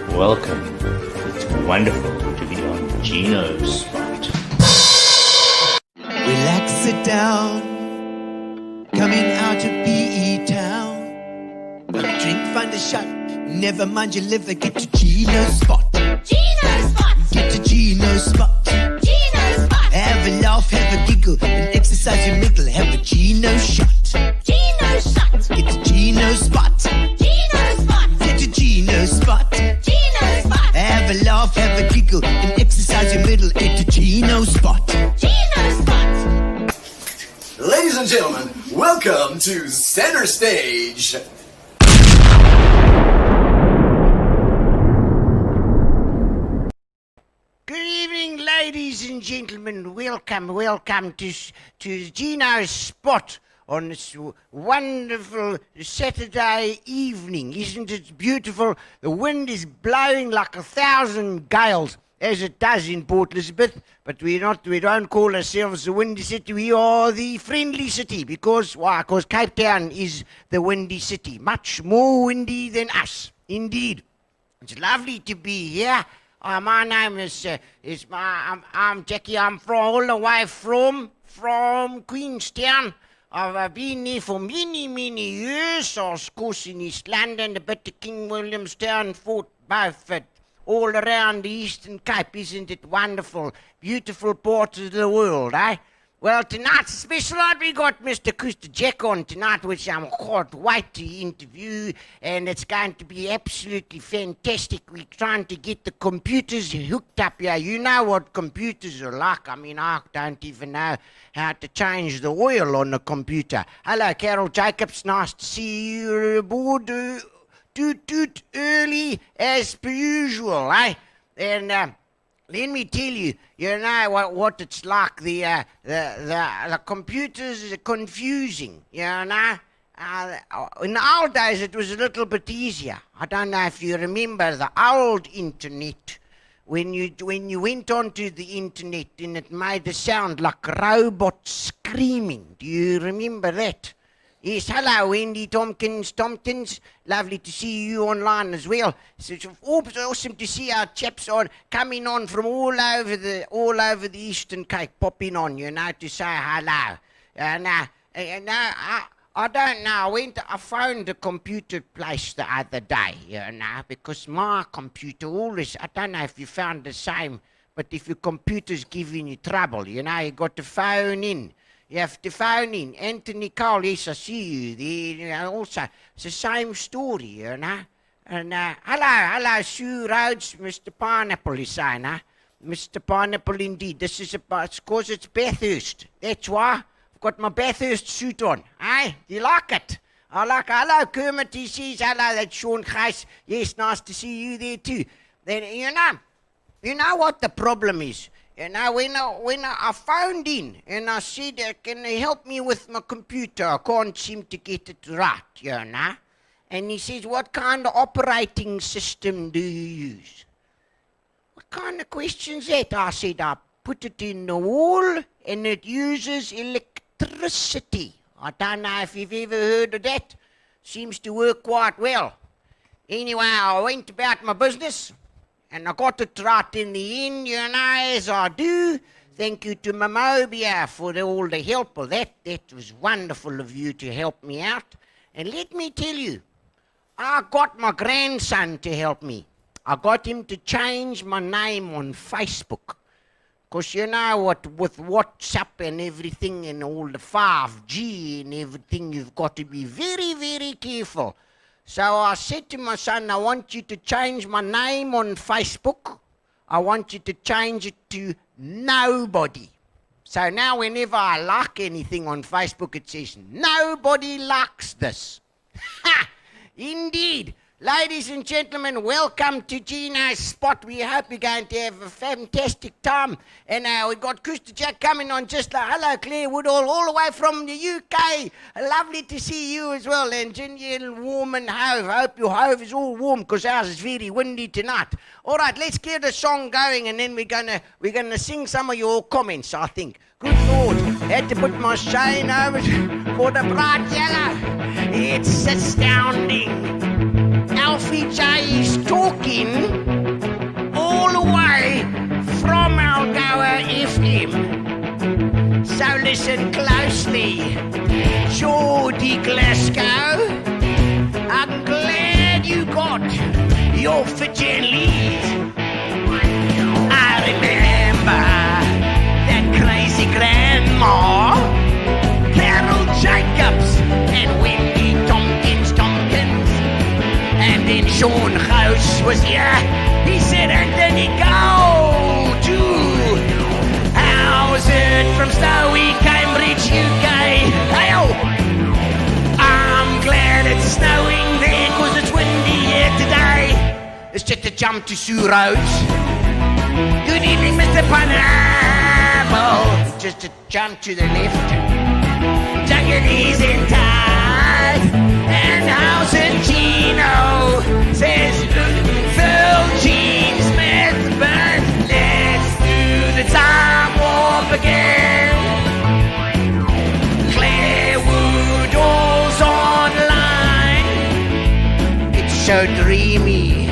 welcome. It's wonderful to be on Gino's spot. Relax, sit down. Coming out of PE town. One drink, find a shot. Never mind your liver, get to Gino's spot. Gino's spot. Get to Gino's spot. Gino's spot. Have a laugh, have a giggle, and exercise your middle. Have a Gino shot. Gino's shot. Get to Gino's spot. Gino's spot. Get to Gino's spot. Gino's spot. Have a laugh, have a giggle, and exercise your middle. Get to Gino's spot. Gino's spot. Ladies and gentlemen, welcome to Center Stage. Good evening, ladies and gentlemen. Welcome to Gino's spot on this wonderful Saturday evening. Isn't it beautiful? The wind is blowing like 1,000 gales, as it does in Port Elizabeth. But we don't call ourselves the Windy City. We are the Friendly City. Because why? Because Cape Town is the Windy City. Much more windy than us. Indeed. It's lovely to be here. My name I'm Jackie. I'm from all the way from Queenstown. I've been here for many years. I was, of course, in East London, a bit of King Williamstown, Fort Beaufort, all around the Eastern Cape. Isn't it wonderful? Beautiful part of the world, eh? Well, tonight's a special night. We got Mr. Mkhuseli Jack on tonight, which I can't wait to interview, and it's going to be absolutely fantastic. We're trying to get the computers hooked up here. You know what computers are like. I mean, I don't even know how to change the oil on a computer. Hello, Carol Jacobs. Nice to see you aboard. Toot early as per usual, eh? And let me tell you, you know what it's like. The computers are confusing, you know. In the old days, it was a little bit easier. I don't know if you remember the old internet. When you went onto the internet and it made a sound like robots screaming. Do you remember that? Yes, hello, Wendy Tompkins. Lovely to see you online as well. It's awesome to see our chaps coming on from all over the Eastern Cape, popping on, you know, to say hello. I don't know. I phoned a computer place the other day, you know, because my computer always, I don't know if you found the same, but if your computer's giving you trouble, you know, you got to phone in. You have to phone in. Anthony Cole, yes, I see you there. You know, also, it's the same story, you know. And hello, Sue Rhodes, Mr. Pineapple is saying, huh? Mr. Pineapple, indeed. This is it's because it's Bathurst. That's why I've got my Bathurst suit on. Eh? Do you like it? I like it. Hello, Kermit, he says. Hello, that's Sean Gijs. Yes, nice to see you there too. Then, you know what the problem is? You know, when I phoned in and I said, can you help me with my computer? I can't seem to get it right, you know. And he says, what kind of operating system do you use? What kind of question is that? I said, I put it in the wall and it uses electricity. I don't know if you've ever heard of that. Seems to work quite well. Anyway, I went about my business. And I got it right in the end, you know, as I do. Thank you to Mamobia for all the help of that. That was wonderful of you to help me out. And let me tell you, I got my grandson to help me. I got him to change my name on Facebook. Because you know what, with WhatsApp and everything and all the 5G and everything, you've got to be very careful. So I said to my son, I want you to change my name on Facebook. I want you to change it to nobody. So now whenever I like anything on Facebook, it says, nobody likes this. Ha! Indeed. Ladies and gentlemen, welcome to Gino's spot. We hope you're going to have a fantastic time. And we got Mkhuseli Jack coming on just like, hello, Claire Woodall, all the way from the UK. Lovely to see you as well. And Ginger, warm and Hove. I hope your Hove is all warm because ours is very windy tonight. All right, let's get a song going and then we're gonna sing some of your comments, I think. Good Lord, had to put my shine over for the bright yellow. It's astounding. Coffee J is talking all the way from Algoa FM. So listen closely. Geordie Glasgow, I'm glad you got your fidget lead. I remember that crazy grandma, Carol Jacobs, and Wendy Tompkins. And then Sean House was here. He said, Anthony, go to how's it from Snowy Cambridge, UK? Hey-oh! I'm glad it's snowing there, cause it's windy here today. It's just a jump to Sue Roads. Good evening, Mr. Pineapple. Just a jump to the left. Jaggedies in tide. And how's it, Gino? Says Phil Gene Smith Burns. Let's do the time warp again. Claire Woodall's online. It's so dreamy.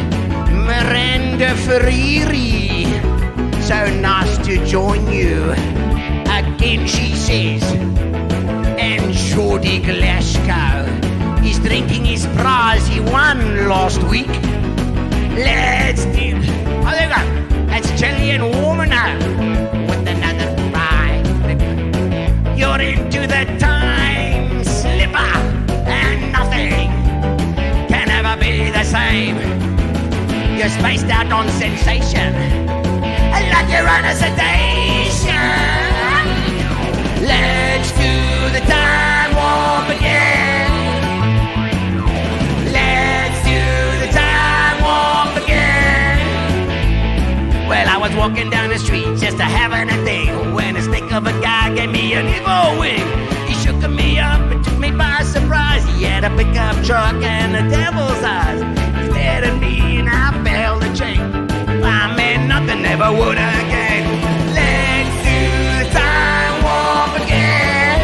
Miranda Ferreri. So nice to join you. Again, she says. And Geordie Glasgow. He's drinking his prize he won last week. Let's do. Oh, there you go. That's chilly and warmer now. With another ride. You're into the time slipper. And nothing can ever be the same. You're spaced out on sensation. Like you're on a sedation. Let's do the time warp again. Let's do the time warp again. Well, I was walking down the street just a having a thing when a snake of a guy gave me an evil wing. He shook me up and took me by surprise. He had a pickup truck and a devil's eyes. He stared at me and I felt a chain. I meant nothing ever would again. Let's do the time warp again.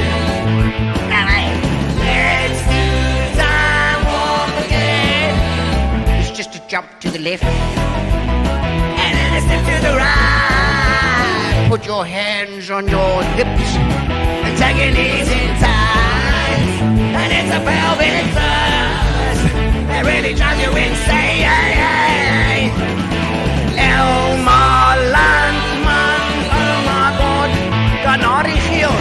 Let's do the time warp again. It's just a jump to the left and then a step to the right. Put your hands on your hips and take it easy tight. And it's a velvet buzz that really drives you insane. Elma Landman, oh my God, Canary Hill,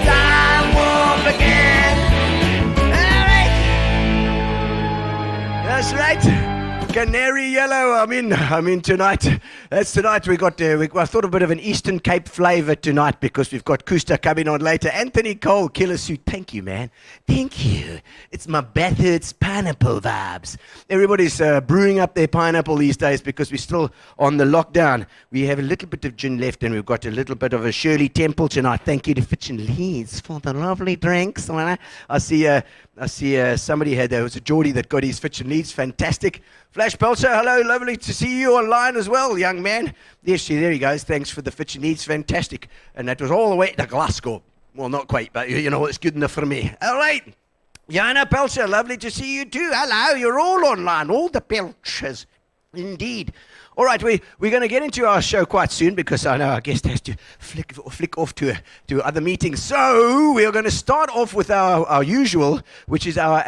time warp again. All right, that's right. Canary yellow. I'm in tonight. That's tonight. I thought a bit of an Eastern Cape flavour tonight because we've got Kusta coming on later. Anthony Cole, Killer Suit. Thank you, man. Thank you. It's my Bathurst pineapple vibes. Everybody's brewing up their pineapple these days because we're still on the lockdown. We have a little bit of gin left and we've got a little bit of a Shirley Temple tonight. Thank you to Fitch and Leeds for the lovely drinks. I see somebody had there was a Geordie that got his Fitch and Leeds. Fantastic. Flash Pelcher, hello, lovely to see you online as well, young man. Yes, there he goes. Thanks for the Fitch and Leeds, fantastic. And that was all the way to Glasgow. Well, not quite, but you know, it's good enough for me. All right. Jana Pelcher, lovely to see you too. Hello, you're all online, all the Pelchers. Indeed. All right, we're going to get into our show quite soon because I know our guest has to flick off to other meetings. So we are going to start off with our usual, which is our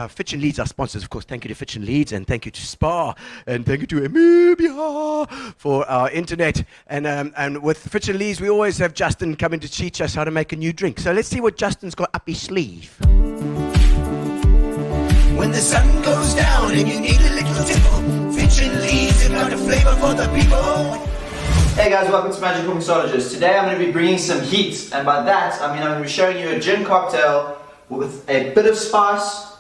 Fitch and Leeds, our sponsors. Of course, thank you to Fitch and Leeds and thank you to Spa and thank you to Amibia for our internet. And with Fitch and Leeds, we always have Justin coming to teach us how to make a new drink. So let's see what Justin's got up his sleeve. When the sun goes down and you need a little tickle, Fitch and Leeds have got a flavor for the people. Hey guys, welcome to Magical Mixologist. Today I'm going to be bringing some heat, and by that I mean I'm going to be showing you a gin cocktail with a bit of spice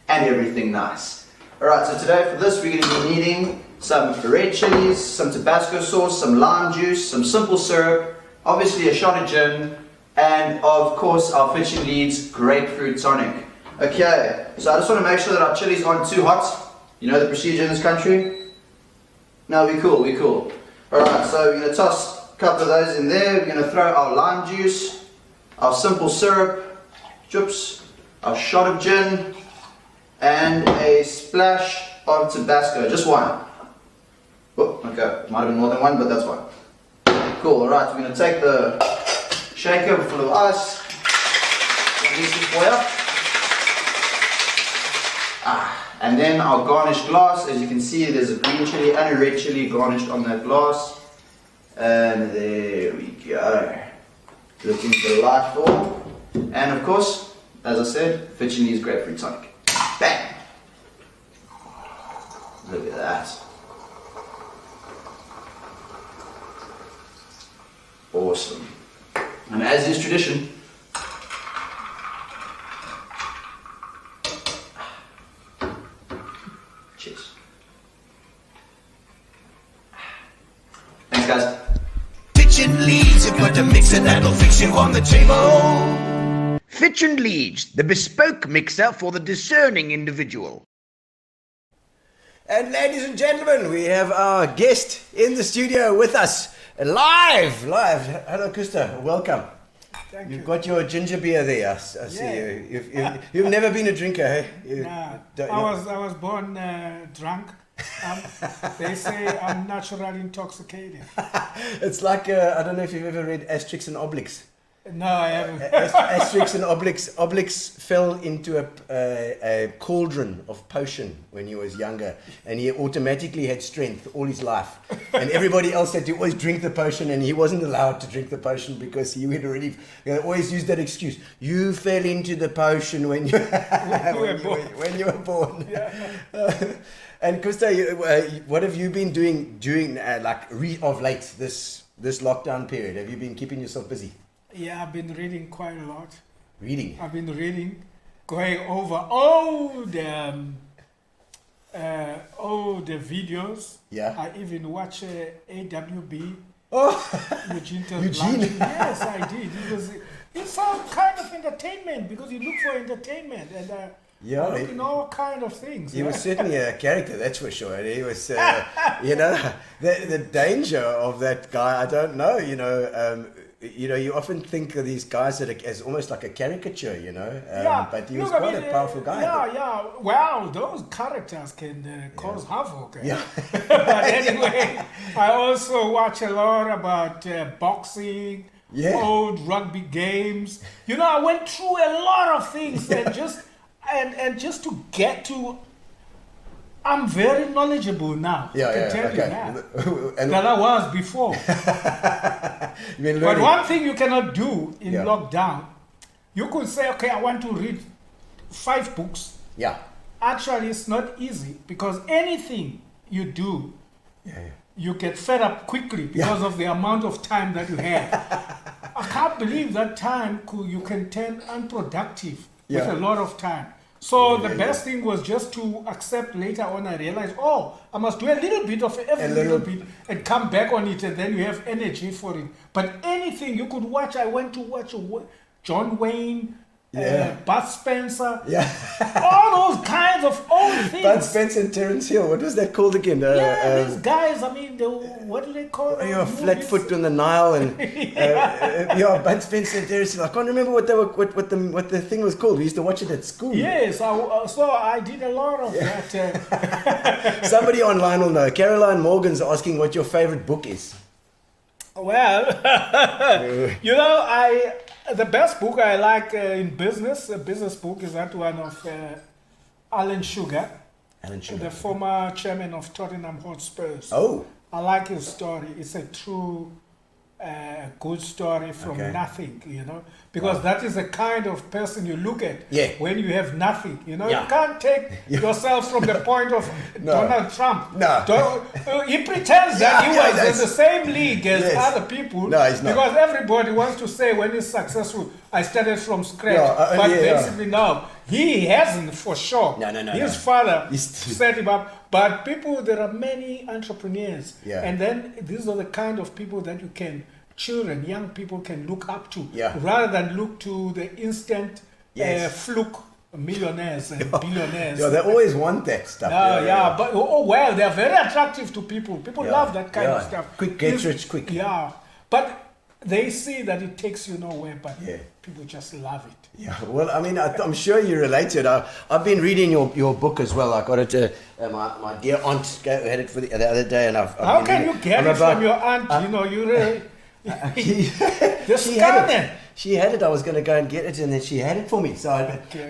and everything nice. Alright, so today for this we're going to be needing some red chilies, some Tabasco sauce, some lime juice, some simple syrup, obviously a shot of gin, and of course our Fitch and Leeds grapefruit tonic. Okay, so I just want to make sure that our chilies aren't too hot. You know the procedure in this country? No, we cool. Alright, so we're going to toss a couple of those in there. We're going to throw our lime juice, our simple syrup, our shot of gin, and a splash of Tabasco, just one. Oh, okay, might have been more than one, but that's one. Cool, alright, we're going to take the shaker full of ice. Release it for you. And then our garnish glass, as you can see, there's a green chili and a red chili garnished on that glass. And there we go. Looking delightful. And of course, as I said, Fichinese grapefruit tonic. Bang! Look at that. Awesome. And as is tradition, cheers. Thanks, guys. Fitch and Leeds have got a mixer that'll fix you on the table. Fitch and Leeds, the bespoke mixer for the discerning individual. And ladies and gentlemen, we have our guest in the studio with us. Live. Hello, Kusta. Welcome. Thank You've you. got your ginger beer there. I see you. You've never been a drinker, hey? Nah, don't- I was born drunk. They say I'm naturally intoxicated. It's like, I don't know if you've ever read Asterix and Obelix. No, I haven't. Asterix and Obelix fell into a cauldron of potion when he was younger, and he automatically had strength all his life. And everybody else had to always drink the potion, and he wasn't allowed to drink the potion because he had already always used that excuse. You fell into the potion when you when you were born. Yeah. And Kusta, what have you been doing during of late this lockdown period? Have you been keeping yourself busy? Yeah, I've been reading quite a lot. Reading. I've been reading, going over all the videos. Yeah. I even watch AWB. Oh, Eugene. Yes, I did. It's all kind of entertainment because you look for entertainment and Yeah, I look in all kind of things. he was certainly a character, that's for sure. And he was, the danger of that guy. I don't know. You often think of these guys that as almost like a caricature. But he was quite a powerful guy. Yeah. Well, those characters can cause havoc. Yeah. But anyway, I also watch a lot about boxing. Yeah. Old rugby games. I went through a lot of things and just to get to, I'm very knowledgeable now. I can tell you that. That I was before. But one thing you cannot do in lockdown, you could say, okay, I want to read 5 books. Yeah. Actually, it's not easy because anything you do, you get fed up quickly because of the amount of time that you have. I can't believe that time you can turn unproductive with a lot of time. So the best thing was just to accept later on. I realized, I must do a little bit of every little bit and come back on it, and then you have energy for it. But anything you could watch, I went to watch John Wayne, Bud Spencer, all those kinds of old things. Bud Spencer and Terence Hill. What was that called again? These guys. I mean, what do they call them? Flatfoot on the Nile and Bud Spencer and Terence Hill. I can't remember what the thing was called. We used to watch it at school. Yes, so I did a lot of that. Somebody online will know. Caroline Morgan's asking what your favorite book is. Well, the best book I like in business, a business book, is that one of Alan Sugar, the former chairman of Tottenham Hotspurs. Oh. I like his story. It's a true, good story from nothing, because that is the kind of person you look at when you have nothing. You can't take yourself from the point of Donald Trump. No. He pretends that he was in the same league as other people. No, he's not. Because everybody wants to say when he's successful, I started from scratch. Basically, no, he hasn't for sure. No. His father set him up. But there are many entrepreneurs. And then these are the kind of people that young people can look up to, rather than look to the instant fluke millionaires and billionaires. They always want that stuff. But they're very attractive to people. People love that kind of stuff. Quick, get rich quick. Yeah, but they see that it takes you nowhere, but people just love it. Yeah, well, I mean, I'm sure you relate to it. I've been reading your book as well. I got it. My dear aunt had it for the other day, and How can you get it from your aunt? You really. She had it. I was going to go and get it, and then she had it for me. So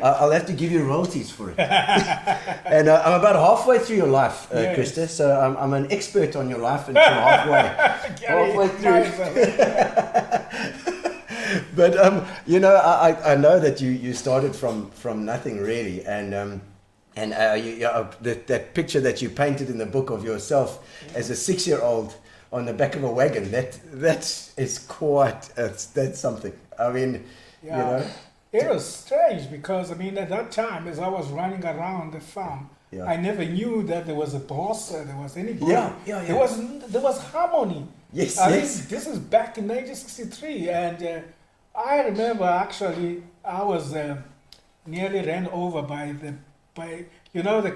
I'll have to give you royalties for it. And I'm about halfway through your life, Krista. So I'm an expert on your life until halfway through. But I know that you started from nothing really, and that picture that you painted in the book of yourself as a 6-year-old on the back of a wagon, that's something. I mean, It was strange because, at that time, as I was running around the farm, I never knew that there was a boss, there was anybody. There was harmony. Yes. This is back in 1963, and I remember actually I was nearly ran over by the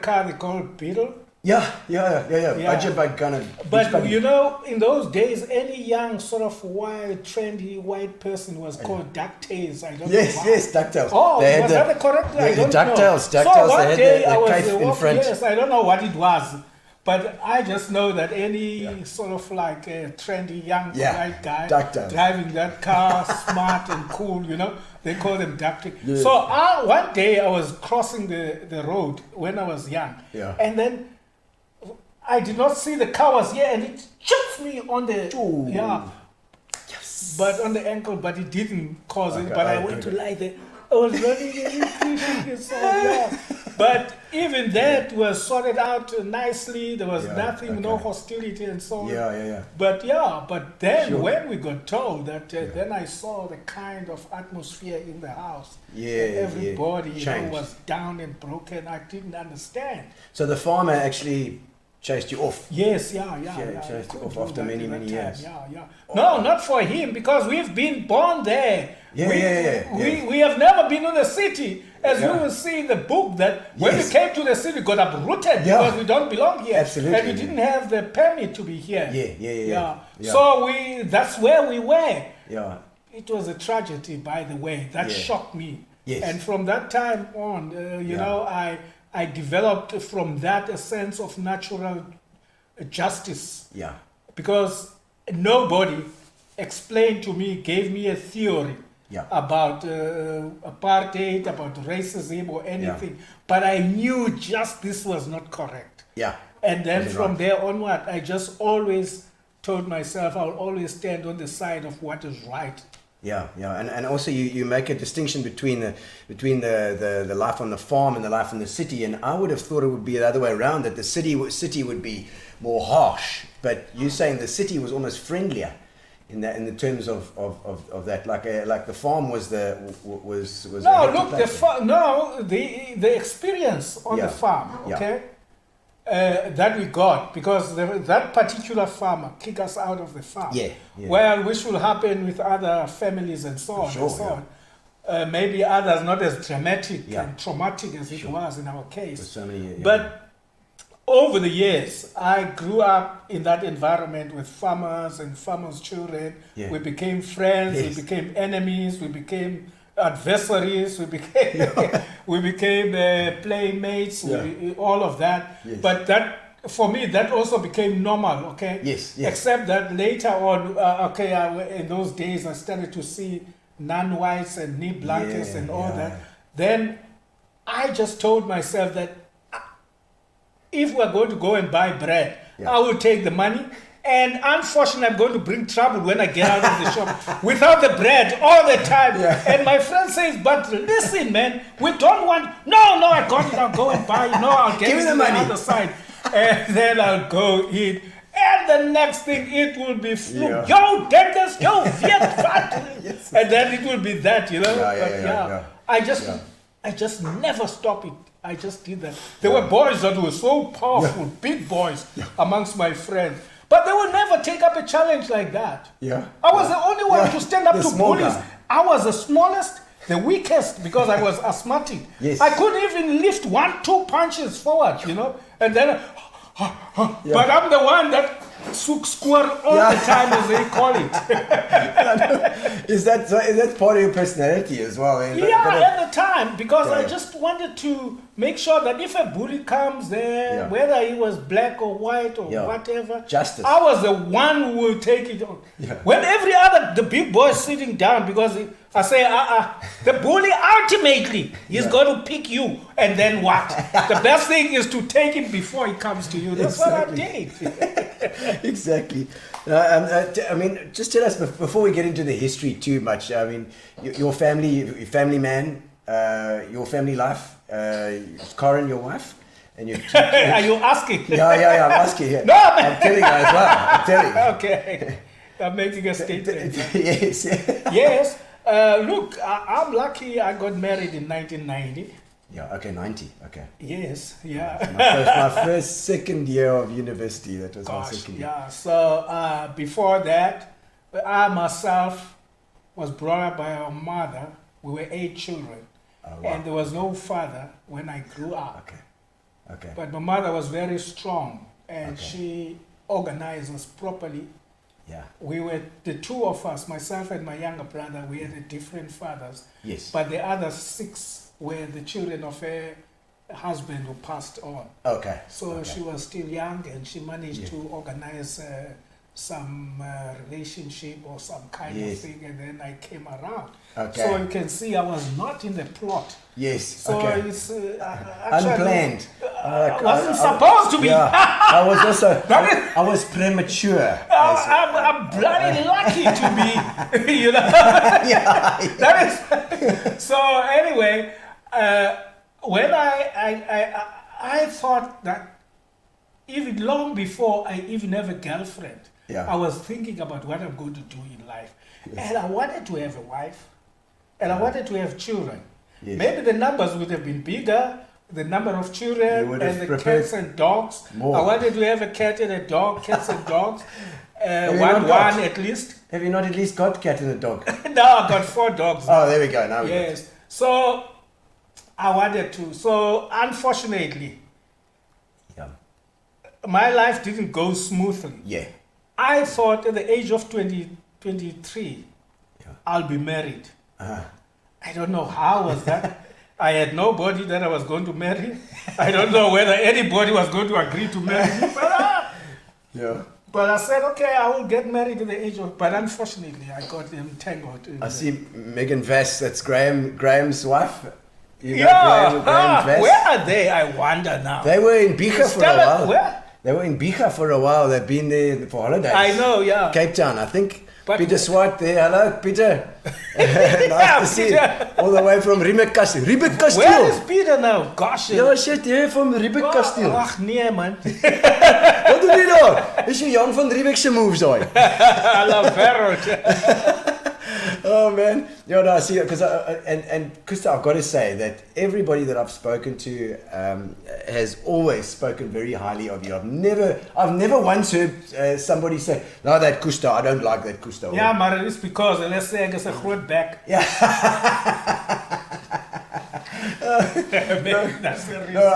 car they call Beetle. Budget by gun. But in those days, any young sort of wild, trendy white person was called DuckTales. I don't know why. Yes, DuckTales. Oh, was that the correct? I don't DuckTales. know. DuckTales. So one day I was in front. Yes, I don't know what it was, but I just know that any sort of like a trendy young white guy driving that car, smart and cool, they call them DuckTales. Yeah. So one day I was crossing the road when I was young, and then I did not see the car was here, and it chipped me on the but on the ankle, but it didn't cause it. But I went to lie there. I was running and But even that was sorted out nicely. There was nothing, no hostility and so on. But then when we got told that, then I saw the kind of atmosphere in the house. Everybody was down and broken. I didn't understand. So the farmer actually chased you off. Yes, chased you off after many years. No, not for him, because we've been born there. We have never been in the city. As you will see in the book, that when we came to the city, we got uprooted because we don't belong here. Absolutely. And we didn't have the permit to be here. So that's where we were. It was a tragedy, by the way. That shocked me. And from that time on, I developed from that a sense of natural justice. Because nobody explained to me, gave me a theory about apartheid, about racism or anything. But I knew just this was not correct. And then from there onward, I just always told myself I'll always stand on the side of what is right. And also you make a distinction between the life on the farm and the life in the city, and I would have thought it would be the other way around, that the city would be more harsh, but you're saying the city was almost friendlier in the terms of that, like the farm was the experience on the farm, that we got, because that particular farmer kicked us out of the farm. Well, which will happen with other families and so on. Maybe others not as dramatic and traumatic as it was in our case. So many, But over the years, I grew up in that environment with farmers and farmers' children. We became friends, we became enemies, we became adversaries, we became playmates, all of that. But that, for me, that also became normal, Except that later on, in those days, I started to see non-whites and knee blankets and all that. Then I just told myself that if we're going to go and buy bread, I will take the money. And unfortunately, I'm going to bring trouble when I get out of the shop without the bread all the time. And my friend says, but listen, man, we don't want... No, I got it. I'll go and buy. I'll get it on the other side. And then I'll go eat. And the next thing, it will be flu. Yo, Deckers, yo, Viet Vat. And then it will be that, I just never stop it. I just did that. There were boys that were so powerful, big boys amongst my friends. But they will never take up a challenge like that. I was the only one to stand up to bullies. I was the smallest, the weakest, because I was asthmatic. I couldn't even lift 1-2 punches forward, And then, but I'm the one that sook square all the time, as they call it. Is that part of your personality as well? At the time, because I just wanted to make sure that if a bully comes there, whether he was black or white or whatever, justice. I was the one who will take it on. When the big boys sitting down, because I say, the bully ultimately is going to pick you, and then what? The best thing is to take him before he comes to you. That's what I did. Exactly. I mean, just tell us before we get into the history too much. I mean, your family man, your family life, Karen, your wife, and your Are you asking? Yeah, I'm asking here. No, man. I'm telling you as well. I'm telling you. Okay, I'm making a statement. Yes. Yes. Look, I'm lucky. I got married in 1990. Yeah. Okay. 90. Okay. Yes. Yeah. My first second year of university. That was my second year. Yeah. So before that, I myself was brought up by our mother. We were 8 children, and there was no father when I grew up. Okay. But my mother was very strong, and she organized us properly. Yeah. We were the 2 of us, myself and my younger brother. We had different fathers. Yes. But the other 6 were the children of her husband who passed on. Okay. So she was still young, and she managed to organize some relationship or some kind of thing, and then I came around. Okay. So you can see I was not in the plot. Yes. So it's unplanned. wasn't supposed to be. Yeah. I was also. I was premature. I'm bloody lucky to be. That is. So anyway, when I thought that even long before I even have a girlfriend, I was thinking about what I'm going to do in life, and I wanted to have a wife, and I wanted to have children. Yes. Maybe the numbers would have been bigger, the number of children and the cats and dogs. More. I wanted to have a cat and a dog, cats and dogs. One at least. Have you not at least got cat and a dog? No, I got 4 dogs. Oh, there we go. Now we got yes. So I wanted to. So unfortunately, my life didn't go smoothly. Yeah. I thought at the age of 23, I'll be married. I don't know how was that. I had nobody that I was going to marry. I don't know whether anybody was going to agree to marry me. But I said, okay, I will get married at the age of... But unfortunately, I got entangled. I see Megan Vass, that's Graham's wife. Graham Vass. Where are they, I wonder now? They were in Bika for a while. Where? They were in Bika for a while. They've been there for holidays. I know, yeah. Cape Town, I think. But Peter Swart there. Hello, Peter. Nice to see you. All the way from Riebeekkasteel. Riebeekkasteel. Where is Peter now? Gosh. Ja, shit, jy van Riebeekkasteel. Ach nee, man. Wat doen jy daar? Is jy Jan van Riebeeck se moves daai? I love Harold. Oh man, I see. Because and Krista, I've got to say that everybody that I've spoken to has always spoken very highly of you. I've never once heard somebody say, "No, that Krista, I don't like that Krista." Yeah, maar it is because let's say I guess a groot back. Yeah. That's the reason. No,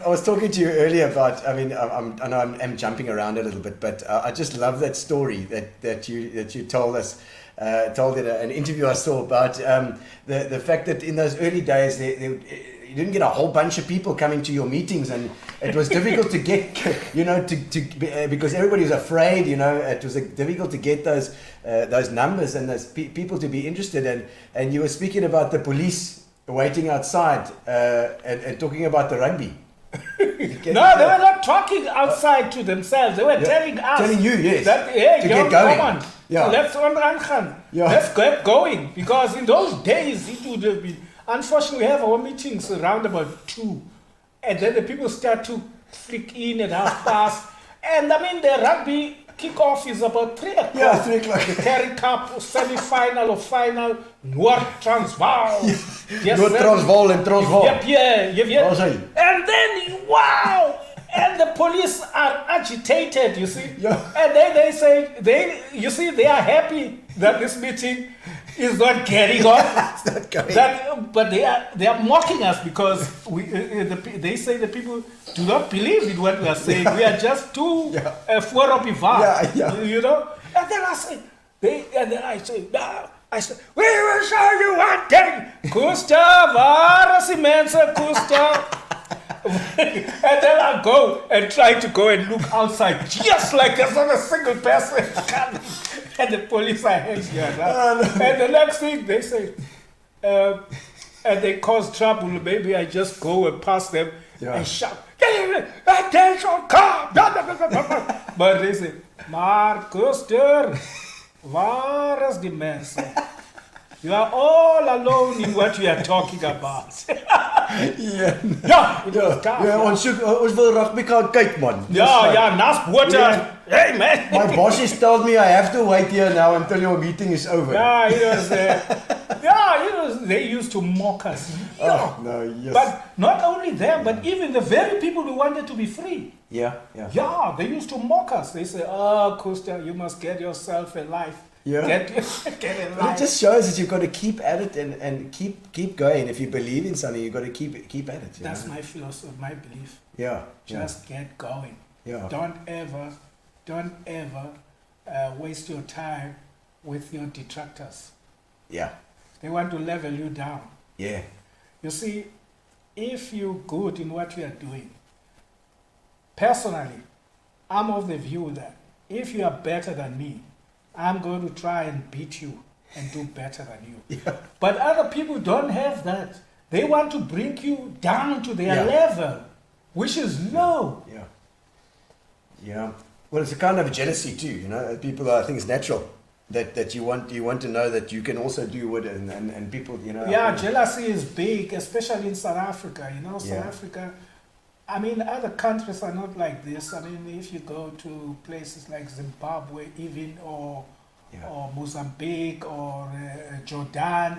I was talking to you earlier about. I mean, I know I'm jumping around a little bit, but I just love that story that you told us. Told in an interview I saw about the fact that in those early days you didn't get a whole bunch of people coming to your meetings, and it was difficult to get, because everybody was afraid, it was difficult to get those numbers and those people to be interested. And you were speaking about the police waiting outside and talking about the rugby. No, they were not talking outside to themselves. They were telling us. Telling you, yes. That, hey, to get going. Come on. Yeah. Let's on. Yeah. Let's get going. Because in those days, it would have been... Unfortunately, we have our meetings around about 2. And then the people start to flick in at 1:30. And I mean, the rugby kickoff is about 3 o'clock. Yeah, 3 o'clock. The Terry Cup, semi-final or final, North Transvaal. Yes, North Transvaal and Transvaal. Yep. And then, wow! And the police are agitated, you see. Yeah. And then they say, they are happy that this meeting is not getting on. It's not going. But they are mocking us because they say the people do not believe in what we are saying. We are just too Yeah, yeah. you know. And then I say, no. I said, we will show you one thing. Gustav, Gustav. And then I go and try to go and look outside, just like there's not a single person coming. And the police are hanging around. And the next thing they say, and they cause trouble, maybe I just go and pass them and shout, attention, come! But they say, Marcus, where is the man? You are all alone in what we are talking about. Ja. Ja, it was tough. Ja, ons wil rugby gaan kyk, man. Nas water. Yeah. Hey, man. My bosses told me I have to wait here now until your meeting is over. They used to mock us. Oh, no, yes. But not only them, but even the very people who wanted to be free. Yeah. Yeah, they used to mock us. They say, oh, Costa, you must get yourself a life. Yeah. Get a But life. it just shows that you've got to keep at it and keep going. If you believe in something, you've got to keep at it. That's my philosophy, my belief. Yeah. Just get going. Yeah. Don't ever waste your time with your detractors. Yeah. They want to level you down. Yeah. You see, if you're good in what you are doing, personally, I'm of the view that if you are better than me, I'm going to try and beat you and do better than you. Yeah. But other people don't have that. They want to bring you down to their Yeah. level, which is low. Yeah. Yeah. Well, it's a kind of jealousy too, you know. People, I think it's natural that you want to know that you can also do it, and people, you know. Yeah, jealousy is big, especially in South Africa. You know, South Yeah. Africa. I mean, other countries are not like this. I mean, if you go to places like Zimbabwe, even or Mozambique or Jordan,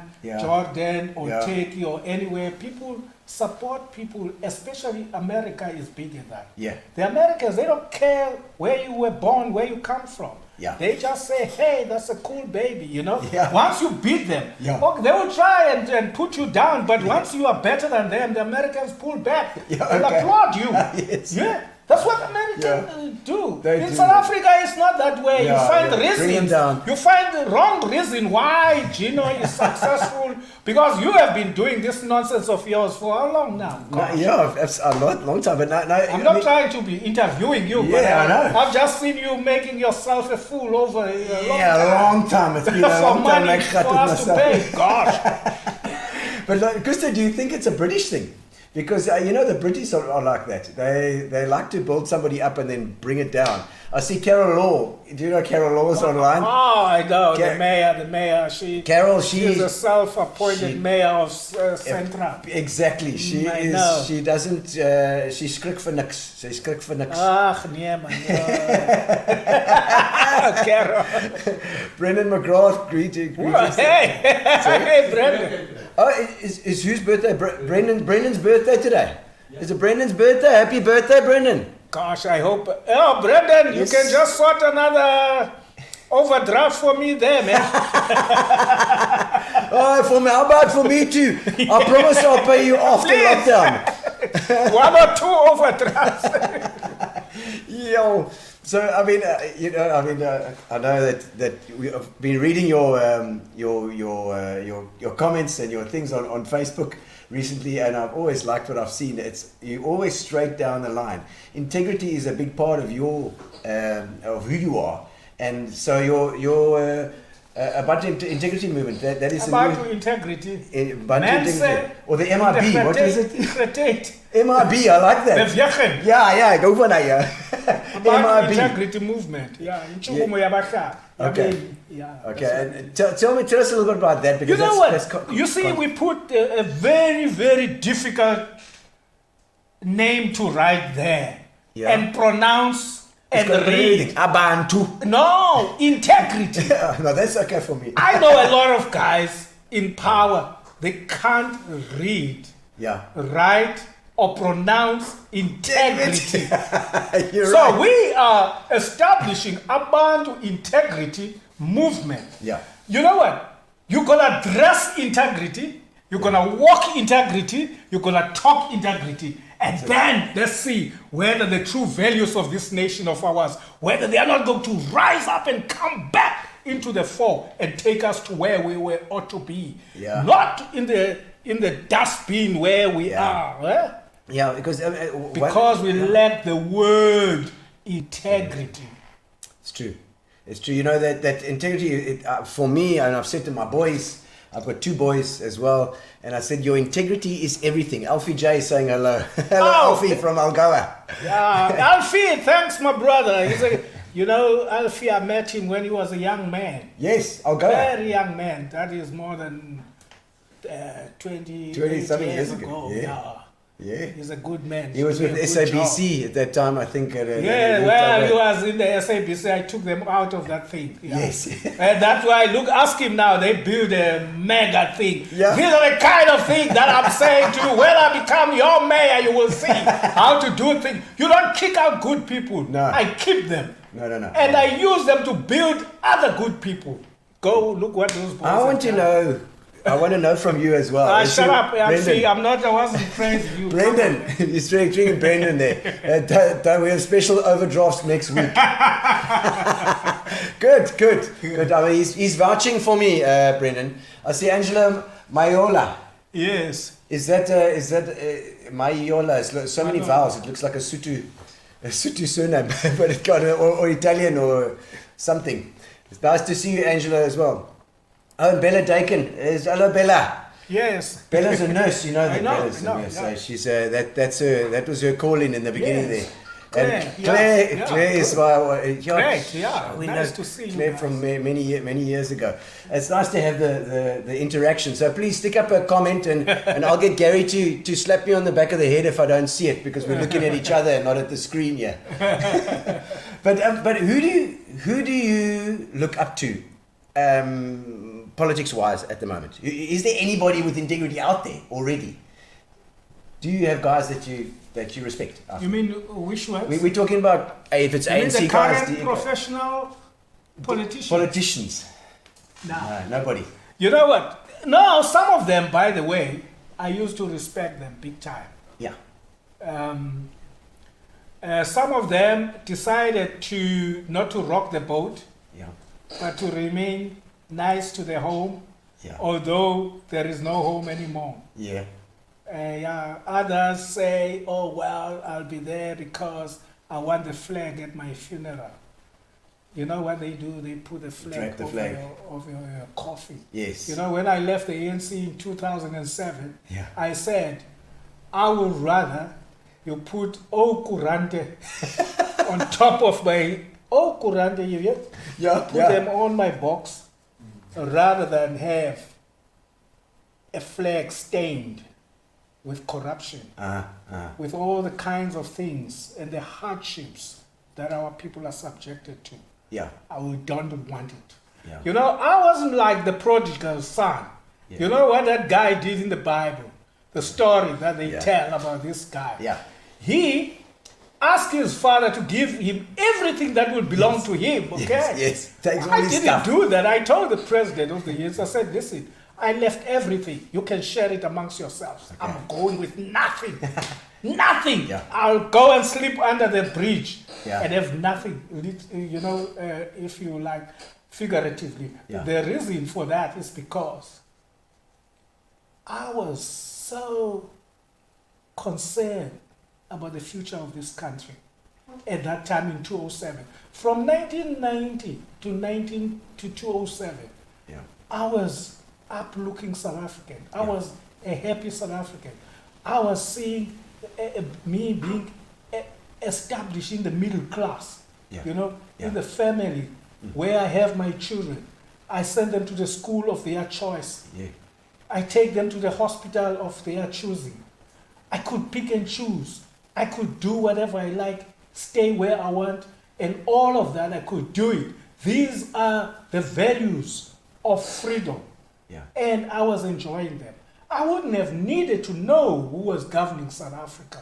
or Yeah. Turkey or anywhere, people support people. Especially America is big in that. Yeah. The Americans, they don't care where you were born, where you come from. Yeah. They just say, hey, that's a cool baby, you know. Yeah. Once you beat them, Yeah. okay, they will try and put you down, but once you are better than them, the Americans pull back. Yeah, They'll okay. applaud you. Yes. Yeah. That's what Americans do. They In do. South Africa, it's not that way. Yeah, you find yeah. Bring reasons. them down. You find the wrong reason why Gino is successful because you have been doing this nonsense of yours for how long now? No, Gosh. yeah, that's a long time, but no, I'm not trying to be interviewing you, but Yeah, I know. I've just seen you making yourself a fool over a long Yeah, a time. long time. It's been a For long time. money I cut for with us to myself. pay. Gosh. But like, Gusta, do you think it's a British thing? Because you know the British are like that. They like to build somebody up and then bring it down. I see Carol Law. Do you know Carol Law is online? Oh, I know. Ca- The mayor. Carol, She's a self-appointed she- mayor of Central. Exactly. She I is. know. She doesn't. She skrik vir niks. Sy skrik vir niks. Ach, nee, man. Carol. Brendan McGrath, greetings. Hey, Brendan. Oh, is whose birthday? Brendan's birthday today. Is it Brendan's birthday? Happy birthday, Brendan. Gosh, I hope. Oh, Brendan, Yes. you can just sort another overdraft for me there, man. Oh, how about for me too? I promise I'll pay you after Please. lockdown. 1 or 2 overdrafts. Yo. So I mean, I know that we have been reading your comments and your things on Facebook recently, and I've always liked what I've seen. It's you always straight down the line. Integrity is a big part of your of who you are, and so your Abantu integrity movement. That is About integrity. Abantu integrity, or the MRB. What is it? Integrate. MRB. I like that. Bevyechen. Yeah. Go for that. Yeah. About MRB. integrity movement. Yeah. Inchukumo yabasha. Okay. Yeah. Okay, and tell us a little bit about that, because You know that's what? You see, we put a very, very difficult name to write there Yeah. and pronounce and read. Abantu. No, integrity. No, that's okay for me. I know a lot of guys in power, they can't read, Yeah. write, or pronounce integrity. You're So right. we are establishing Abantu integrity movement. Yeah. You know what? You're gonna dress integrity, you're gonna walk integrity, you're gonna talk integrity. And then let's see whether the true values of this nation of ours, whether they are not going to rise up and come back into the fore and take us to where we ought to be. Yeah. Not in the dustbin where we are. Eh? Yeah, because We lack the word integrity. It's true. It's true. You know that integrity for me, and I've said to my boys, I've got 2 boys as well, and I said your integrity is everything. Alfie J is saying hello. Hello, Alfie from Algoa. Yeah, Alfie, thanks, my brother. Alfie, I met him when he was a young man. Yes, Algoa. Very young man. That is more than 20 something years ago. Yeah. He's a good man. He was with SABC at that time, I think. He was in the SABC. I took them out of that thing. Yeah. Yes. And that's why, ask him now. They build a mega thing. Yeah. These are the kind of thing that I'm saying to you. When I become your mayor, you will see how to do things. You don't kick out good people. No. I keep them. No. And I use them to build other good people. Go look what those boys I want to know from you as well. Shut up, Alfie. I wasn't praising you. Brendan, he's drinking Brendan there. We have special overdrafts next week. Good. I mean, he's vouching for me, Brendan. I see Angela Mayola. Yes. Is that Mayola? It's so many vowels. It looks like a Sutu surname, but it got or Italian or something. It's nice to see you, Angela, as well. Oh, and Bella Dakin. Hello, Bella. Yes. Bella's a nurse, you know that. Bella's a nurse. Yeah. So she's that's her. That was her calling in the beginning Yes. there. Claire is Great, we nice know to see you Claire guys. from many years ago. It's nice to have the interaction. So please stick up a comment and I'll get Gary to slap me on the back of the head if I don't see it because we're looking at each other and not at the screen here. But who do you look up to? Politics-wise at the moment, is there anybody with integrity out there already? Do you have guys that you respect? You mean which ones? We're talking about if it's You mean ANC the guys. current professional politicians? Politicians. No. No, nobody. You know what? No, some of them, by the way, I used to respect them big time. Yeah. Some of them decided not to rock the boat, Yeah. but to remain nice to their home, Yeah. although there is no home anymore. Yeah. Others say, oh, well, I'll be there because I want the flag at my funeral. You know what they do? They put the flag over your coffin. Yes. You know, when I left the ANC in 2007, Yeah. I said, I would rather you put Okurante on top of my Okurante, you hear? Yeah. Put them on my box rather than have a flag stained with corruption, with all the kinds of things and the hardships that our people are subjected to. Yeah. I don't want it. Yeah. You know, I wasn't like the prodigal son. Yeah. You know what that guy did in the Bible? The story that they Yeah. tell about this guy. Yeah. He asked his father to give him everything that would belong to him, okay? Yes. Takes all I his didn't stuff. do that. I told the president of the years, I said, listen, I left everything. You can share it amongst yourselves. Okay. I'm going with nothing. Nothing. Yeah. I'll go and sleep under the bridge Yeah. and have nothing, you know, if you like, figuratively. Yeah. The reason for that is because I was so concerned about the future of this country at that time in 2007. From 1990 to 2007, Yeah. I was up-looking South African. I was a happy South African. I was seeing me being established in the middle class, Yeah. you know, Yeah. in the family where I have my children. I send them to the school of their choice. Yeah. I take them to the hospital of their choosing. I could pick and choose. I could do whatever I like, stay where I want, and all of that I could do it. These are the values of freedom. Yeah. And I was enjoying them. I wouldn't have needed to know who was governing South Africa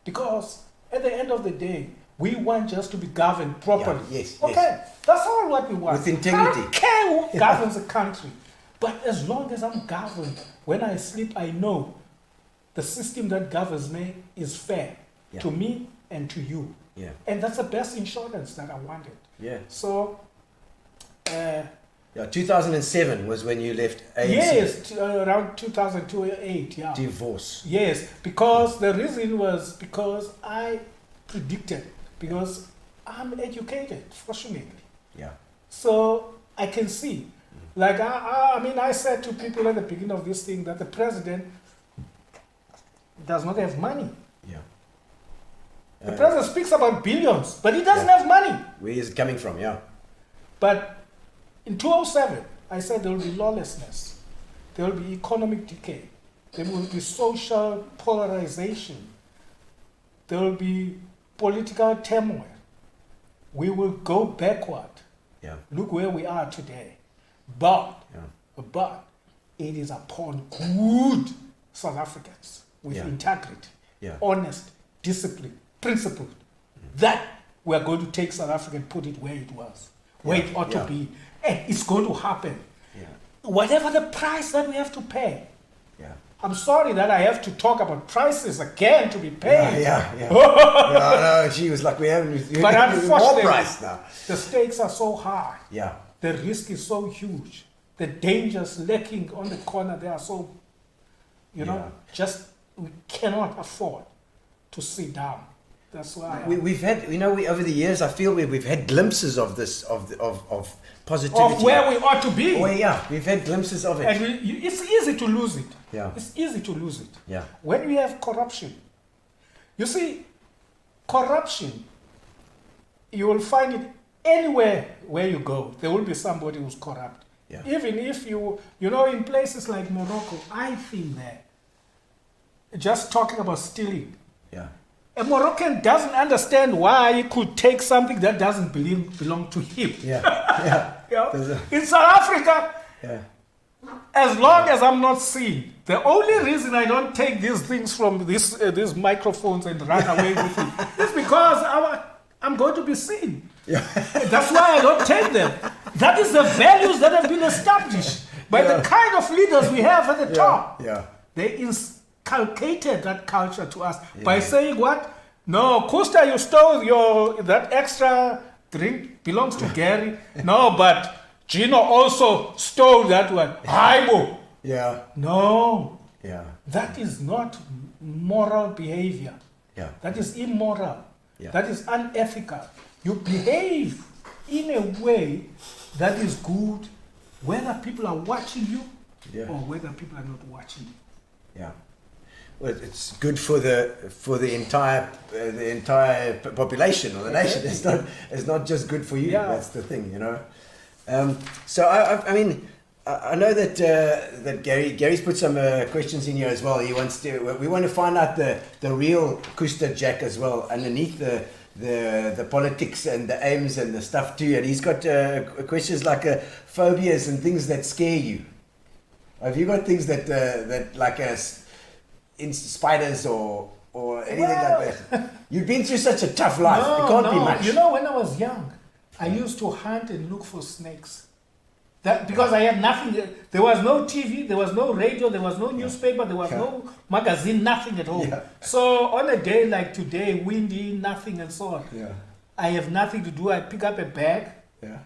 because at the end of the day, we want just to be governed properly. Yeah, yes, Okay, yes. that's all what we want. With integrity. I don't care who governs a country. But as long as I'm governed, when I sleep, I know the system that governs me is fair Yeah. to me and to you. Yeah. And that's the best insurance that I wanted. Yeah. So, Yeah. 2007 was when you left ANC. yes, around 2008, yeah. Divorce. Yes, because the reason was because I predicted, because I'm educated, fortunately. Yeah. So I can see. Like, I mean, I said to people at the beginning of this thing that the president does not have money. Yeah. The president speaks about billions, but he doesn't have money. Where is it coming from? Yeah. But in 2007, I said there will be lawlessness, there will be economic decay, there will be social polarization, there will be political turmoil. We will go backward. Yeah. Look where we are today. But it is upon good South Africans with Yeah. integrity, Yeah. honest, disciplined, principled, that we are going to take South Africa and put it where it was, where Yeah. it ought Yeah. to be. And it's going to happen. Yeah. Whatever the price that we have to pay. Yeah. I'm sorry that I have to talk about prices again to be paid. Yeah. Yeah. Yeah. No, she was like, we haven't. But more unfortunately, price now. the stakes are so high. Yeah. The risk is so huge. The dangers lurking on the corner, they are so, you know, Yeah. just we cannot afford to sit down. That's why We've had, over the years, I feel we've had glimpses of this, of positivity. of where we ought to be. Well, yeah, we've had glimpses of it. And it's easy to lose it. Yeah. It's easy to lose it. Yeah. When we have corruption, you see, corruption, you will find it anywhere where you go. There will be somebody who's corrupt. Yeah. Even if in places like Morocco, I think that, just talking about stealing, Yeah. a Moroccan doesn't understand why he could take something that doesn't belong to him. Yeah. Yeah. You know? There's a- In South Africa, Yeah. as long as I'm not seen, the only reason I don't take these things from these microphones and run away with it is because I'm going to be seen. Yeah. That's why I don't take them. That is the values that have been established by the kind of leaders we have at the top. Yeah. They inculcated that culture to us by saying what? No, Costa, you stole that extra drink belongs to Gary. No, but Gino also stole that one. Haibo. Yeah. No, Yeah. that is not moral behavior. Yeah. That is immoral. Yeah. That is unethical. You behave in a way that is good, whether people are watching you Yeah. or whether people are not watching you. Yeah. Well, it's good for the entire population or the nation. It's not just good for you. Yeah. That's the thing, So I mean, I know that Gary's put some questions in here as well. We want to find out the real Mkhuseli Jack as well, underneath the politics and the aims and the stuff too. And he's got questions like phobias and things that scare you. Have you got things that like in spiders or anything like that? You've been through such a tough life. It can't be much. You know, when I was young, I used to hunt and look for snakes. Because I had nothing. There was no TV, there was no radio, there was no newspaper, there was no magazine, nothing at all. Yeah. So on a day like today, windy, nothing and so on, Yeah. I have nothing to do. I pick up a bag, Yeah.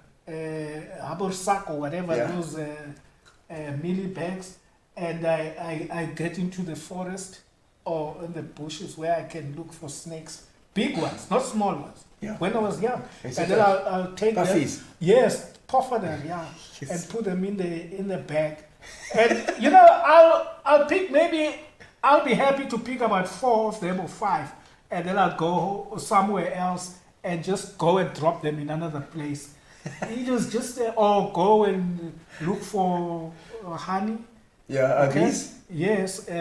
habersack or whatever, Yeah. those mealie bags, and I get into the forest or in the bushes where I can look for snakes, big ones, not small ones. Yeah. When I was young, Is and it then I'll take them. puffies? Yes, puffer yeah, Yes. and put them in the bag, and I'll pick, maybe I'll be happy to pick about 4 of them or 5, and then I'll go somewhere else and just go and drop them in another place. It was just or go and look for honey. Yeah. Okay? Bees? Yes, we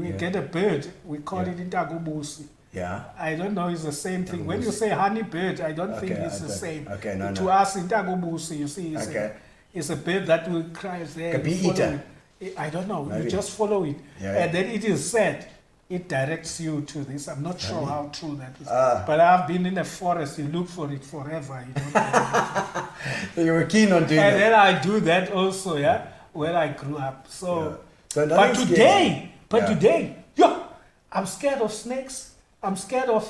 Yeah. get a bird. We call Yeah. it intagubusi. Yeah. I don't know, it's the same thing. When you say honey bird, I don't think Okay, it's the okay. same. Okay, no, To no. us, intagubusi, you see, Okay. it's a bird that will cry there. Like a you bee follow eater. it. I don't know. Maybe. You just follow it. Yeah, And yeah. then it is said, it directs you to this. I'm not sure how true that is. Ah. But I've been in a forest, you look for it forever. You don't know. So you were keen on doing And that. then I do that also, yeah. where I grew up. So, So but nothing scares you. today, yeah, I'm scared of snakes. I'm scared of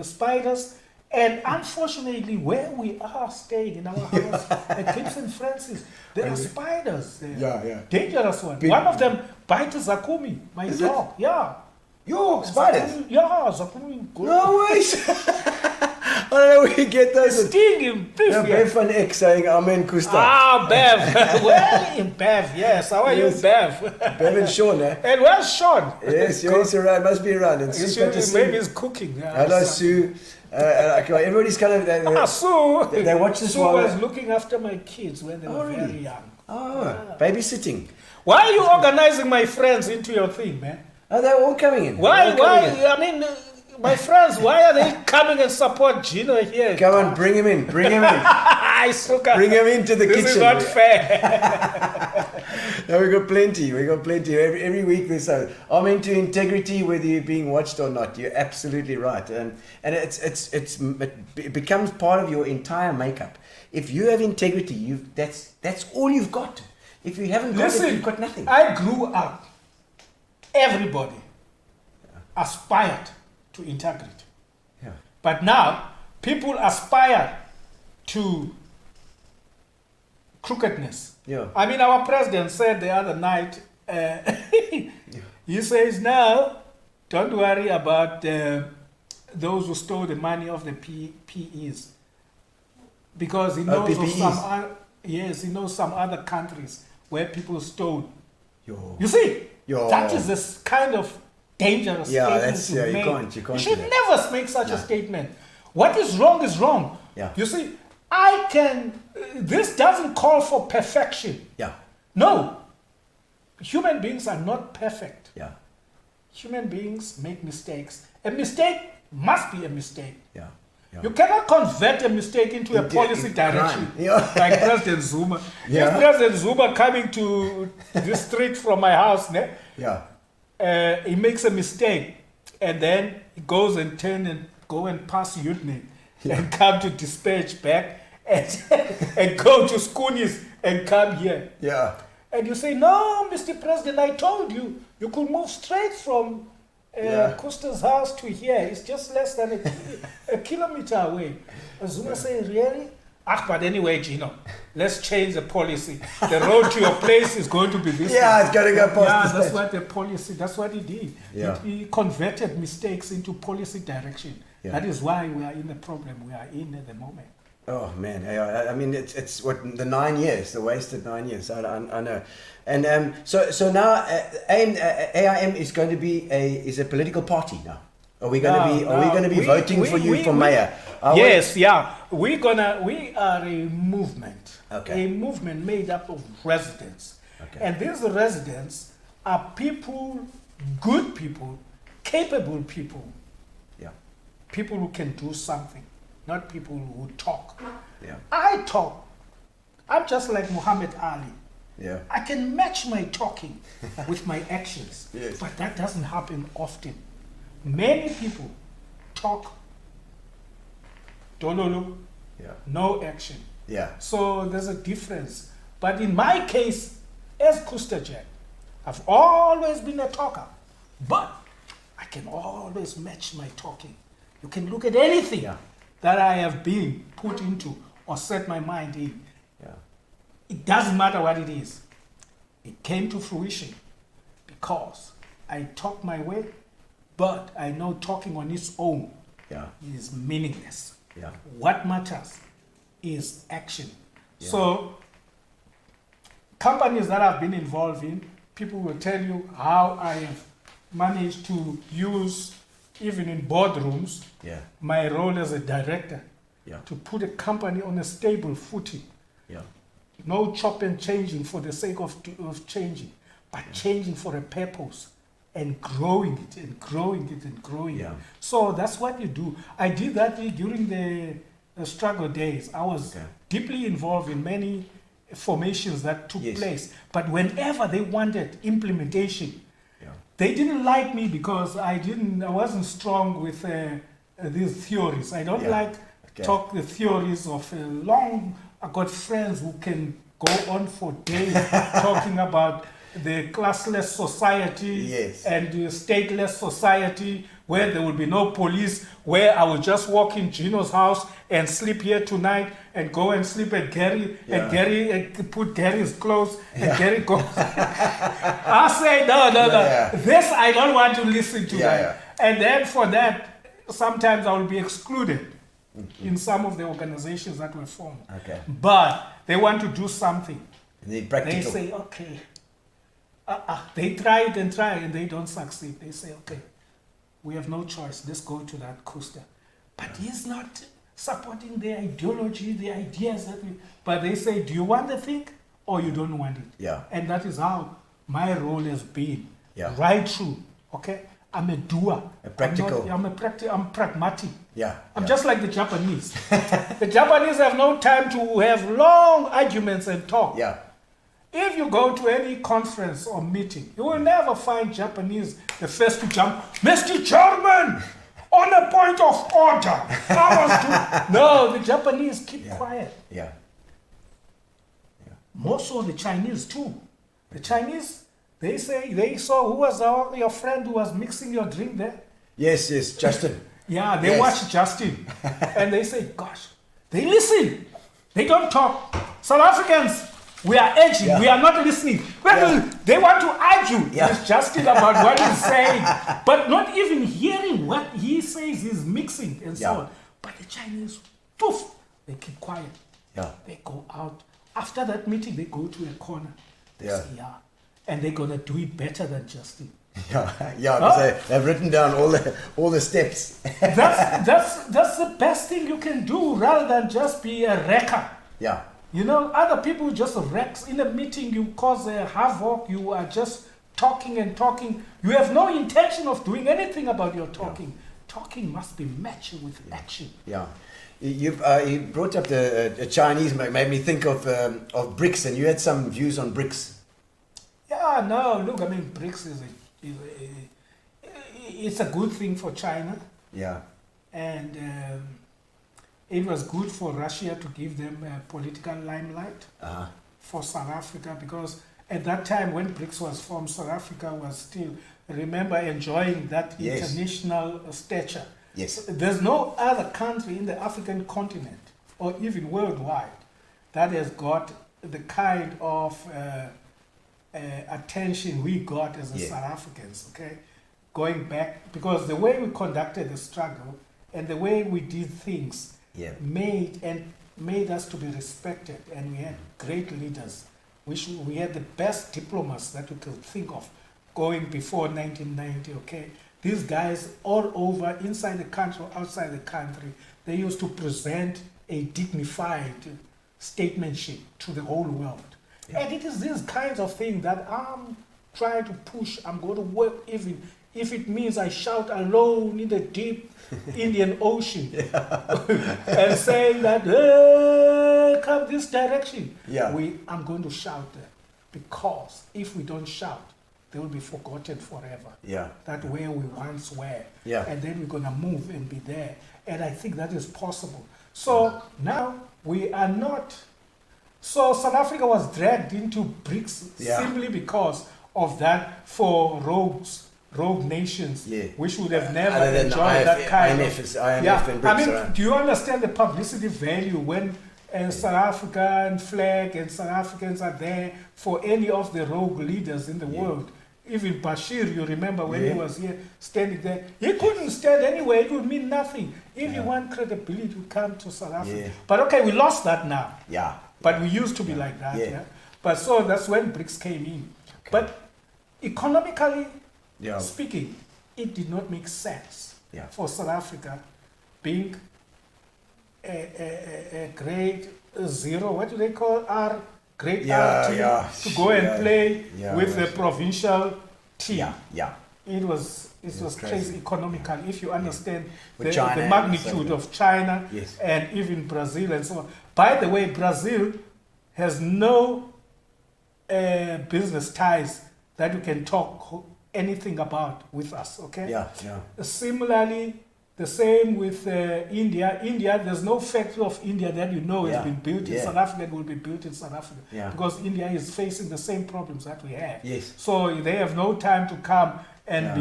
spiders. And unfortunately, where we are staying in our house at Gibson Francis, there are spiders there. Yeah. Dangerous one. Big- One of them bites Zakumi, my Is dog. Yeah. Yo, spiders. Zakumi, yeah, Zakumi. No ways. I don't know where you get those. Sting him. Biff, Yeah, yeah. Bev van Eck saying Amen Kusta. Ah, Bev. Well, in Bev, yes. How are Yes. you, Bev? Bev and Sean, eh? And where's Sean? Yes, he's around. Must be around. And You Sue's should- got to see. maybe he's cooking. Yeah, Hello, so- Sue. Everybody's kind of. Sue. They watch this Sue while. was looking after my kids when they were really? very young. Babysitting. Why are you organizing my friends into your thing, man? Oh, they're all coming in. Why? They're all coming in. I mean, my friends, why are they coming and support Gino here? Come on, bring him in. Bring him in. I suka. Bring him into the This kitchen. is not fair. No, we got plenty. We got plenty. Every week there's so. I'm into integrity, whether you're being watched or not. You're absolutely right, and it becomes part of your entire makeup. If you have integrity, that's all you've got. If you haven't got it, you've got nothing. I grew up. Everybody aspired to integrity, Yeah. but now people aspire to crookedness. Yeah. I mean, our president said the other night, he says now, don't worry about those who stole the money of the PEs, because he knows of PPEs. he knows some other countries where people stole. Yo. You see, Yo. that is this kind of dangerous Yeah, statement that's- to yeah, you make. can't You do should that. never make such a statement. What is wrong is wrong. Yeah. You see, this doesn't call for perfection. Yeah. No. Human beings are not perfect. Yeah. Human beings make mistakes. A mistake must be a mistake. Yeah. Yeah. You cannot convert a mistake into a policy direction, crime. Yeah. like President Zuma. Yeah. If President Zuma coming to the street from my house, Yeah. he makes a mistake, and then he goes and turn and go and pass Utney, and come to dispatch back, and go to Schoonies and come here. Yeah. And you say, no, Mr. President, I told you, you could move straight from Kusta's house to here. It's just less than a kilometer away. And Zuma say, really? But anyway, Gino, let's change the policy. The road to your place is going to be this Yeah, way. it's got to go past Yeah, the that's stage. what the policy, that's what he did. Yeah. He converted mistakes into policy direction. Yeah. That is why we are in the problem we are in at the moment. Oh man, I mean it's what the 9 years, the wasted 9 years. I know, and so now AIM is going to be a political party now. Are we going to be voting for you for mayor? Yes, yeah. We are a movement. Okay. A movement made up of residents. Okay. And these residents are people, good people, capable people. Yeah. People who can do something, not people who talk. Yeah. I talk. I'm just like Muhammad Ali. Yeah. I can match my talking with my actions. Yes. But that doesn't happen often. Many people talk, dololo, Yeah. no action. Yeah. So there's a difference. But in my case, as Mkhuseli Jack, I've always been a talker. But I can always match my talking. You can look at anything Yeah. that I have been put into or set my mind in. Yeah. It doesn't matter what it is. It came to fruition because I talk my way, but I know talking on its own Yeah. is meaningless. Yeah. What matters is action. So, companies that I've been involved in, people will tell you how I have managed to use, even in boardrooms, Yeah. my role as a director Yeah. to put a company on a stable footing. Yeah. No chop and changing for the sake of changing, but changing for a purpose and growing it and growing it and growing Yeah. it. So that's what you do. I did that during the struggle days. I was Okay. deeply involved in many formations that took Yes. place. But whenever they wanted implementation, Yeah. they didn't like me because I wasn't strong with these theories. I don't Yeah. like Okay. talk the theories of I got friends who can go on for days talking about the classless society Yes. and the stateless society where there will be no police, where I will just walk in Gino's house and sleep here tonight and go and sleep at Gary and Gary put Gary's clothes and Gary goes. I say no. Yeah. This I don't want to listen to Yeah, that. And then for that, sometimes I will be excluded in some of the organizations that were formed. Okay. But they want to do something. The They practical. say, okay. They try it and they don't succeed. They say, okay, we have no choice. Let's go to that coaster. But he's not supporting the ideology, the ideas that we. But they say, do you want the thing or you don't want it? Yeah. And that is how my role has been. Yeah. Right through. Okay. I'm a doer. A practical. I'm pragmatic. Yeah. I'm yeah. just like the Japanese. The Japanese have no time to have long arguments and talk. Yeah. If you go to any conference or meeting, you will never find Japanese the first to jump, Mr. Chairman, on a point of order. No, the Japanese keep quiet. Yeah. More so the Chinese too. The Chinese, they say, they saw who was your friend who was mixing your drink there. Yes, Justin. Yeah, they Yes. watch Justin. And they say, gosh, they listen. They don't talk. South Africans, we are edging. Yeah. We are not listening. Well, they want to argue with Justin about what he's saying, but not even hearing what he says. He's mixing and so on. But the Chinese, poof, they keep quiet. Yeah. They go out. After that meeting, they go to a corner. They Yeah. say, and they're going to do it better than Justin. Yeah, because they've written down all the steps. That's the best thing you can do rather than just be a wrecker. Yeah. You know, other people just wreck. In a meeting, you cause a havoc. You are just talking and talking. You have no intention of doing anything about your talking. Talking must be matched with action. Yeah. You brought up the Chinese, made me think of BRICS, and you had some views on BRICS. Yeah, no, look, I mean, BRICS it's a good thing for China. Yeah. And it was good for Russia to give them a political limelight for South Africa, because at that time when BRICS was formed, South Africa was still, remember, enjoying that international stature. Yes. There's no other country in the African continent or even worldwide that has got the kind of attention we got as South Africans, okay? Going back, because the way we conducted the struggle and the way we did things made us to be respected, and we had great leaders. We had the best diplomats that you could think of going before 1990, okay? These guys all over, inside the country, outside the country, they used to present a dignified statesmanship to the whole world. And it is these kinds of things that I'm trying to push. I'm going to work even if it means I shout alone in the deep Indian Ocean and saying that, hey, come this direction. I'm going to shout there, because if we don't shout, they will be forgotten forever. That where we once were. And then we're going to move and be there. And I think that is possible. So now we are not. So South Africa was dragged into BRICS simply because of that for rogue nations, which would have never enjoyed that kind of. IMF and BRICS, I mean, do you understand the publicity value when South African flag and South Africans are there for any of the rogue leaders in the world? Even Bashir, you remember when he was here standing there, he couldn't stand anywhere. It would mean nothing. If you want credibility, you come to South Africa. But okay, we lost that now. But we used to be like that. But so that's when BRICS came in. But economically speaking, it did not make sense for South Africa being a grade zero, what do they call grade R team, to go and play with the provincial team. It was crazy economically, if you understand the magnitude of China and even Brazil and so on. By the way, Brazil has no business ties that you can talk anything about with us, okay? Similarly, The same with India. India, there's no factory of India that you know Yeah. has been built in Yeah. South Africa and will be built in South Africa. Yeah. Because India is facing the same problems that we have. Yes. So they have no time to come and Yeah.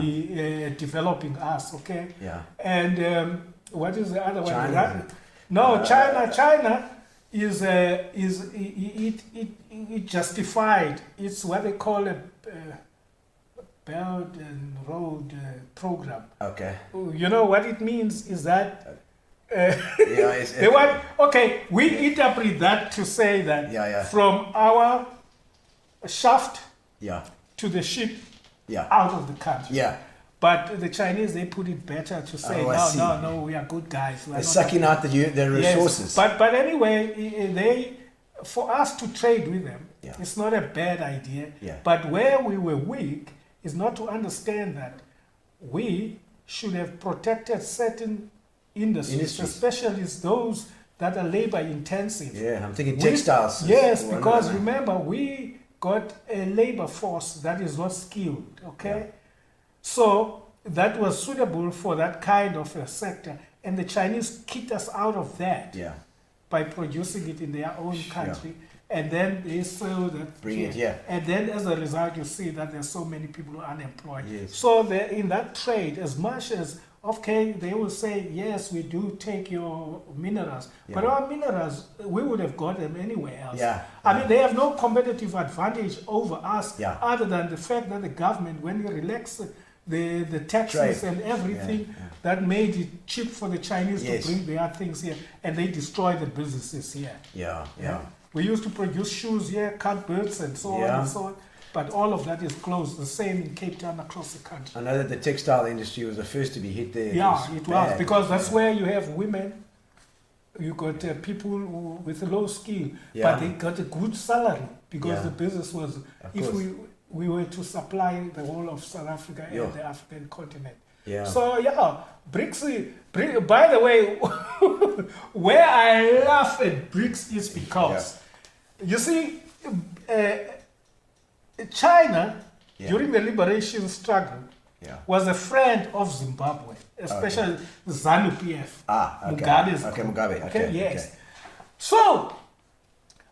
be developing us, okay? Yeah. And what is the other one? China. No, China is it justified. It's what they call a Belt and Road program. Okay. You know what it means is that Yeah. they want. Okay, we interpret that to say that Yeah. from our shaft Yeah. to the ship Yeah. out of the country. Yeah. But the Chinese, they put it better to say, Oh, I see. no, we are good guys. We are They're not sucking out the Yes, resources. but anyway, for us to trade with them, Yeah. it's not a bad idea. Yeah. But where we were weak is not to understand that we should have protected certain industries. Especially those that are labor intensive. Yeah, I'm thinking textiles. Yes, Well, because no. remember, we got a labor force that is not skilled, okay? So that was suitable for that kind of a sector. And the Chinese kicked us out of that Yeah. by producing it in their own country. And then they sold that. Bring it here. And then as a result, you see that there's so many people unemployed. Yes. So in that trade, as much as, okay, they will say, yes, we do take your minerals. But Yeah. our minerals, we would have got them anywhere else. Yeah. I mean, they have no competitive advantage over us Yeah. other than the fact that the government, when you relax the taxes Trade. and everything, Yeah, that made it cheap for the Chinese Yes. to bring their things here, and they destroy the businesses here. Yeah. Yeah. We used to produce shoes here, cut birds and so on Yeah. and so on, but all of that is closed. The same in Cape Town, across the country. I know that the textile industry was the first to be hit there. Yeah, it was, bad. because that's where you have women, you got people with a low skill, Yeah. but they got a good salary because Yeah. the business was, if course. we were to supply the whole of South Africa Yeah. and the African continent. Yeah. So yeah, BRICS, by the way, where I laugh at BRICS is because, you see, China, Yeah. during the liberation struggle, Yeah. was a friend of Zimbabwe, especially ZANU-PF. Ah, okay. Mugabe's Okay, group. Mugabe. Okay. Yes. Okay. So,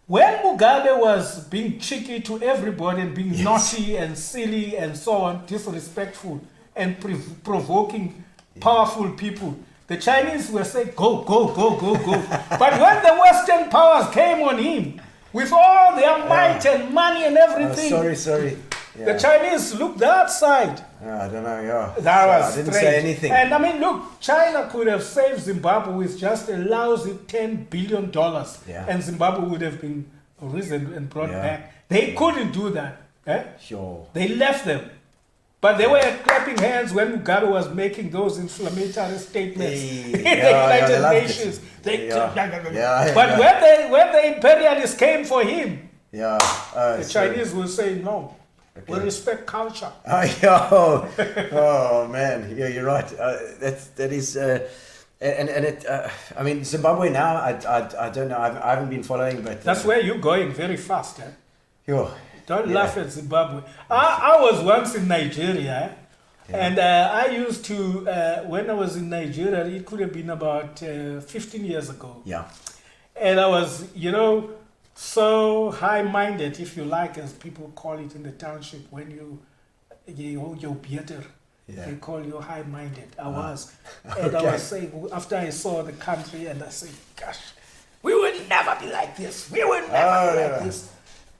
when Mugabe was being cheeky to everybody and being naughty and silly and so on, disrespectful and provoking powerful people, the Chinese were saying, go, go, go, go, go. But when the Western powers came on him, with all their might and money and everything, Sorry. Yeah. the Chinese looked outside. I don't know. Yeah. That So was I didn't strange. say anything. And I mean, look, China could have saved Zimbabwe with just a lousy $10 billion, Yeah. and Zimbabwe would have been risen and brought Yeah. back. They couldn't do that. Eh? Sure. They left them. But they were clapping hands when Mugabe was making those inflammatory statements Hey, in yeah, the United they loved it. Nations. They Yeah, but yeah. when the imperialists came for him, Yeah. the Chinese will say no. We respect culture. Oh man, yeah, you're right. That is, and it. I mean, Zimbabwe now. I don't know. I haven't been following, but That's where you're going very fast. Eh? Yo, Don't Yeah. laugh at Zimbabwe. I was once in Nigeria, and I used to, when I was in Nigeria, it could have been about 15 years ago. yeah, And I was, so high-minded, if you like, as people call it in the township, when you're better. Yeah. They call you high-minded. I was. And Okay. I was saying, after I saw the country, and I said, gosh, we will never be like this. We will never be like this.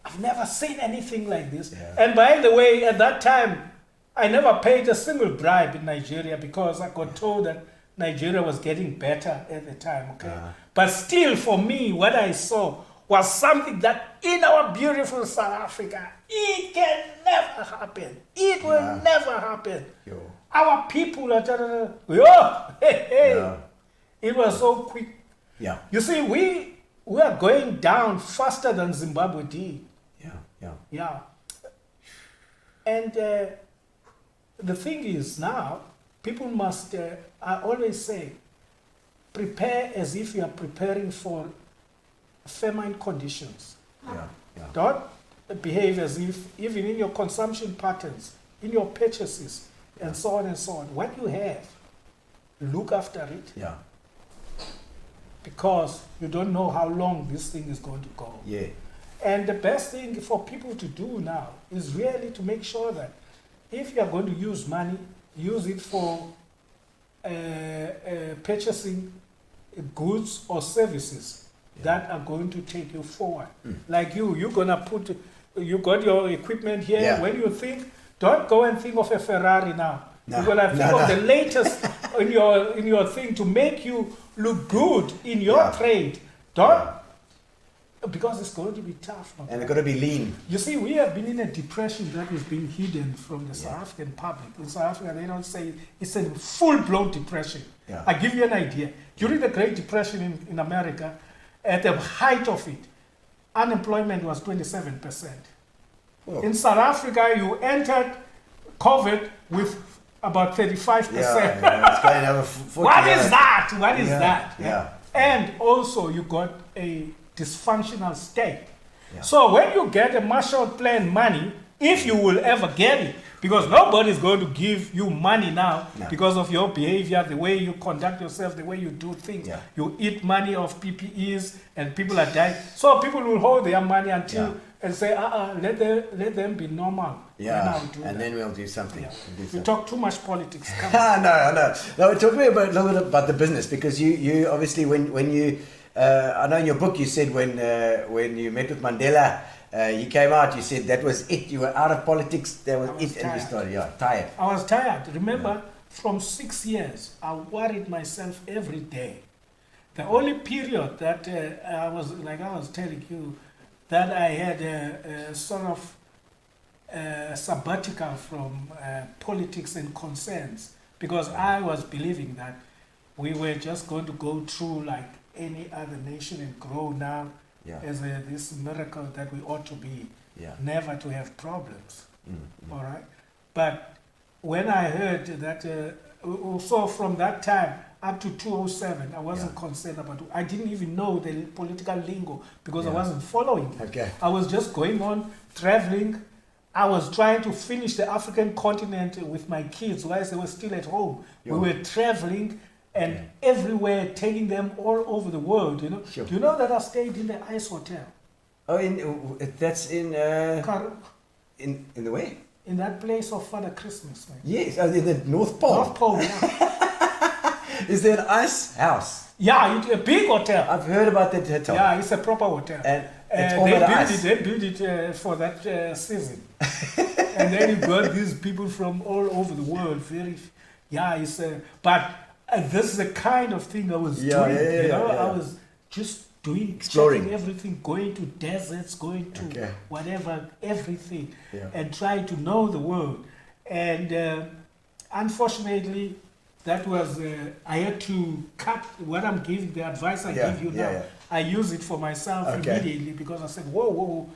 I've never seen anything like this. Yeah. And by the way, at that time, I never paid a single bribe in Nigeria because I got told that Nigeria was getting better at the time, okay? But still, for me, what I saw was something that in our beautiful South Africa, it can never happen. It will never happen. Yo. Our people are, Yeah. It was so quick. Yeah, You see, we are going down faster than Zimbabwe did. yeah. Yeah. And the thing is now, people must, I always say, prepare as if you are preparing for famine conditions. Yeah. Don't behave as if, even in your consumption patterns, in your purchases, and so on and so on, what you have look after it, Yeah. because you don't know how long this thing is going to go. Yeah. And the best thing for people to do now is really to make sure that if you are going to use money, use it for purchasing goods or services that are going to take you forward. Like you're gonna you got your equipment here. Yeah. When you think, don't go and think of a Ferrari now. No, You're gonna think no, of no. the latest in your thing to make you look good in your Yeah. trade. Don't, because it's going to be tough. my And friend. they're going to be lean. You see, we have been in a depression that has been hidden from the South African public. In South Africa, they don't say it's a full-blown depression. Yeah. I give you an idea. During the Great Depression in America, at the height of it, unemployment was 27%. Whoa. In South Africa, you entered COVID with about 35%. Yeah, it's going over 40. What is that? What is Yeah, that? yeah. And also, you got a dysfunctional state. Yeah. So when you get a Marshall Plan money, if you will ever get it, because nobody's going to give you money now No. because of your behavior, the way you conduct yourself, the way you do things. Yeah. You eat money of PPEs and people are dying. So people will hold their money until Yeah. and say, let them be normal. Then I'll do And that. then we'll do something. Yeah. We'll do We something. talk too much politics. Come on. No, talk to me about a little bit about the business, because you obviously when you I know in your book you said when you met with Mandela, he came out, you said that was it, you were out of politics, that was I was it, and you tired. started tired. I was tired. Remember, from 6 years, I worried myself every day. The only period that I was telling you, that I had a sort of sabbatical from politics and concerns, because I was believing that we were just going to go through like any other nation and grow now Yeah. as this miracle that we ought to be, Yeah. never to have problems. Mm. All right. But when I heard that, so from that time up to 2007, I wasn't concerned about it. I didn't even know the political lingo because I Yeah. wasn't following it. Okay. I was just going on traveling. I was trying to finish the African continent with my kids whilst they were still at home. Yeah. We were traveling and everywhere, taking them all over the world. You know. Sure. Do you know that I stayed in the Ice Hotel? Oh, that's in Car- in the way? In that place of Father Christmas, man. Yes, in the North Pole. North Pole, yeah. Is there an ice house? Yeah, it's a big hotel. I've heard about that hotel. Yeah, it's a proper hotel. And it's all they made of built ice. it. They built it for that season, and then you got these people from all over the world. It's but this is the kind of thing I was Yeah, doing. yeah, You know, yeah. I was just doing, Exploring. checking everything, going to deserts, going to Okay. whatever, everything, Yeah. and trying to know the world. And unfortunately, that was I had to cut what I'm giving, the advice I Yeah, give you yeah, now. yeah. I use it for myself Okay. immediately because I said, whoa,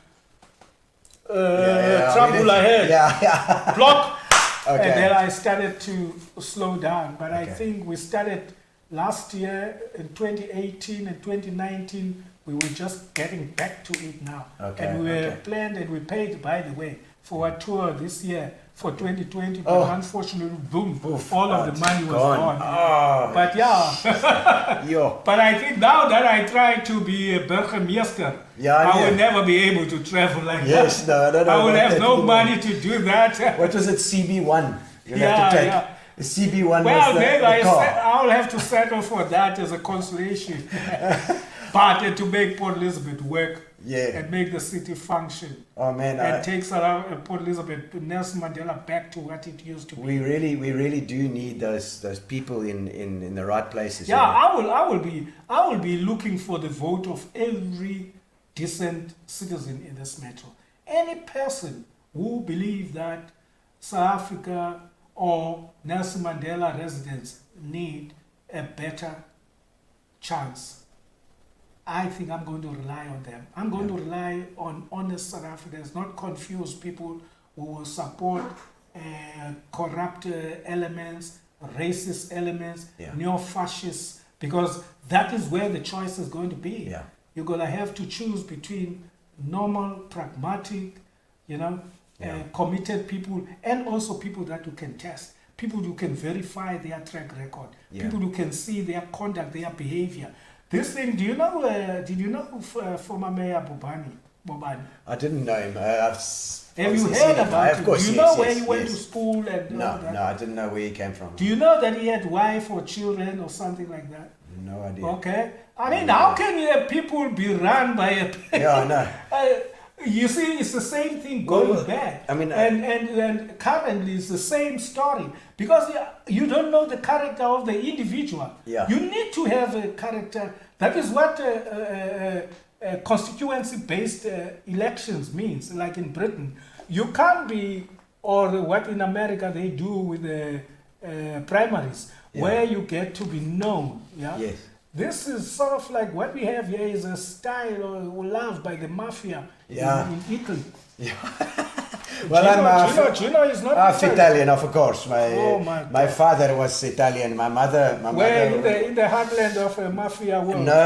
Yeah, trouble ahead, Yeah. block. Okay. And then I started to slow down. But I Okay. think we started last year in 2018 and 2019. We were just getting back to it now. Okay, And we were okay. planned and we paid, by the way, for a tour this year for 2020. But Oh. unfortunately, boom, Oof, all of the money was gone. Oh, But yeah. yo. But I think now that I try to be a burgemeester, Yeah, I yeah. will never be able to travel like Yes, that. no, I will not have that no anymore. money to do that. What was it, CB1? You'll have Yeah, to take. yeah. The CB1 Well, was the maybe car. I'll have to settle for that as a consolation. But to make Port Elizabeth work Yeah. and make the city function Oh man, and take Port Elizabeth, Nelson Mandela back to what it used to be. we really do need those people in the right places. Yeah, you know? I will be looking for the vote of every decent citizen in this metro. Any person who believes that South Africa or Nelson Mandela residents need a better chance, I think I'm going to rely on them. I'm going to rely on honest South Africans, not confused people who will support corrupt elements, racist elements, Yeah. neo-fascists, because that is where the choice is going to be. Yeah. You're going to have to choose between normal, pragmatic, Yeah. committed people, and also people that you can test. people who can verify their track record, Yeah. people who can see their conduct, their behavior. This thing, do you know? Did you know former Mayor Bobani? I didn't know him. Have you heard about Of him? course, Do you yes, know where yes, he went yes. to school and No, all that? no, I didn't know where he came from. Do you know that he had wife or children or something like that? No idea. Okay. I mean, how can people be run by a? Yeah, I know. You see, it's the same thing going Well, back. I mean, and currently it's the same story because you don't know the character of the individual. Yeah. You need to have a character. That is what constituency-based elections means. Like in Britain, you can't be, or what in America they do with the primaries, Yeah. where you get to be known. Yeah. Yes. This is sort of like what we have here is a style or love by the mafia Yeah. in Italy. Well, Gino is not half Italian, of course. Oh, my My God. father was Italian. My mother. Where in the heartland of a mafia world. No,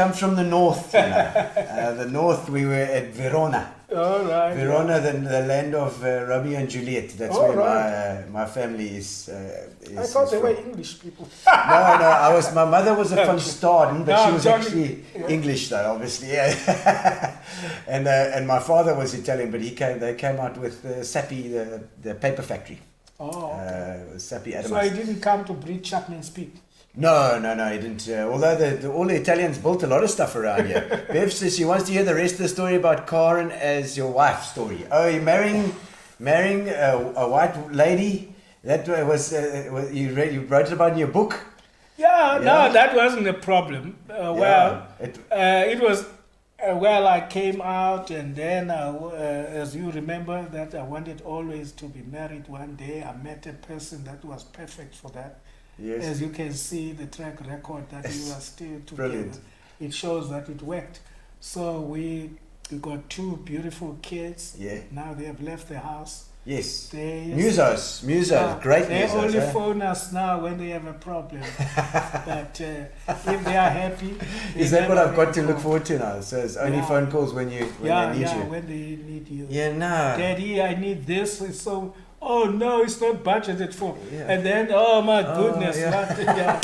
comes from the north. You know. The north. We were at Verona. All right. Verona, the land of Romeo and Juliet. That's Oh, where my family is. I thought they from. were English people. No. My mother was a von Staden, but No, she was Johnny- actually English, though, obviously. Yeah. and my father was Italian, but they came out with Sappi, the paper factory. Oh, okay. Sappi So Adamas. he didn't come to breed Chapman's Peak. No, he didn't. Although all the Italians built a lot of stuff around here. Bev says she wants to hear the rest of the story about Karen as your wife story. Oh, you're marrying a white lady. That was you wrote it about in your book. Yeah, Yeah. no, that wasn't a problem. It was. I came out, and then, as you remember, that I wanted always to be married one day. I met a person that was perfect for that. Yes. As you can see, the track record that we are still together. Brilliant. It shows that it worked. So we got two beautiful kids. Yeah. Now they have left the house. Yes. They Musos, great They musos. only eh? phone us now when they have a problem. But if they are happy, Is they that what never I've got to call. look forward to now? So it's only Yeah. phone calls when they need you. When they need you. Yeah, no. Daddy, I need this. It's so. Oh no, it's not budgeted for. Yeah. And then, oh my goodness, yeah. what? Yeah.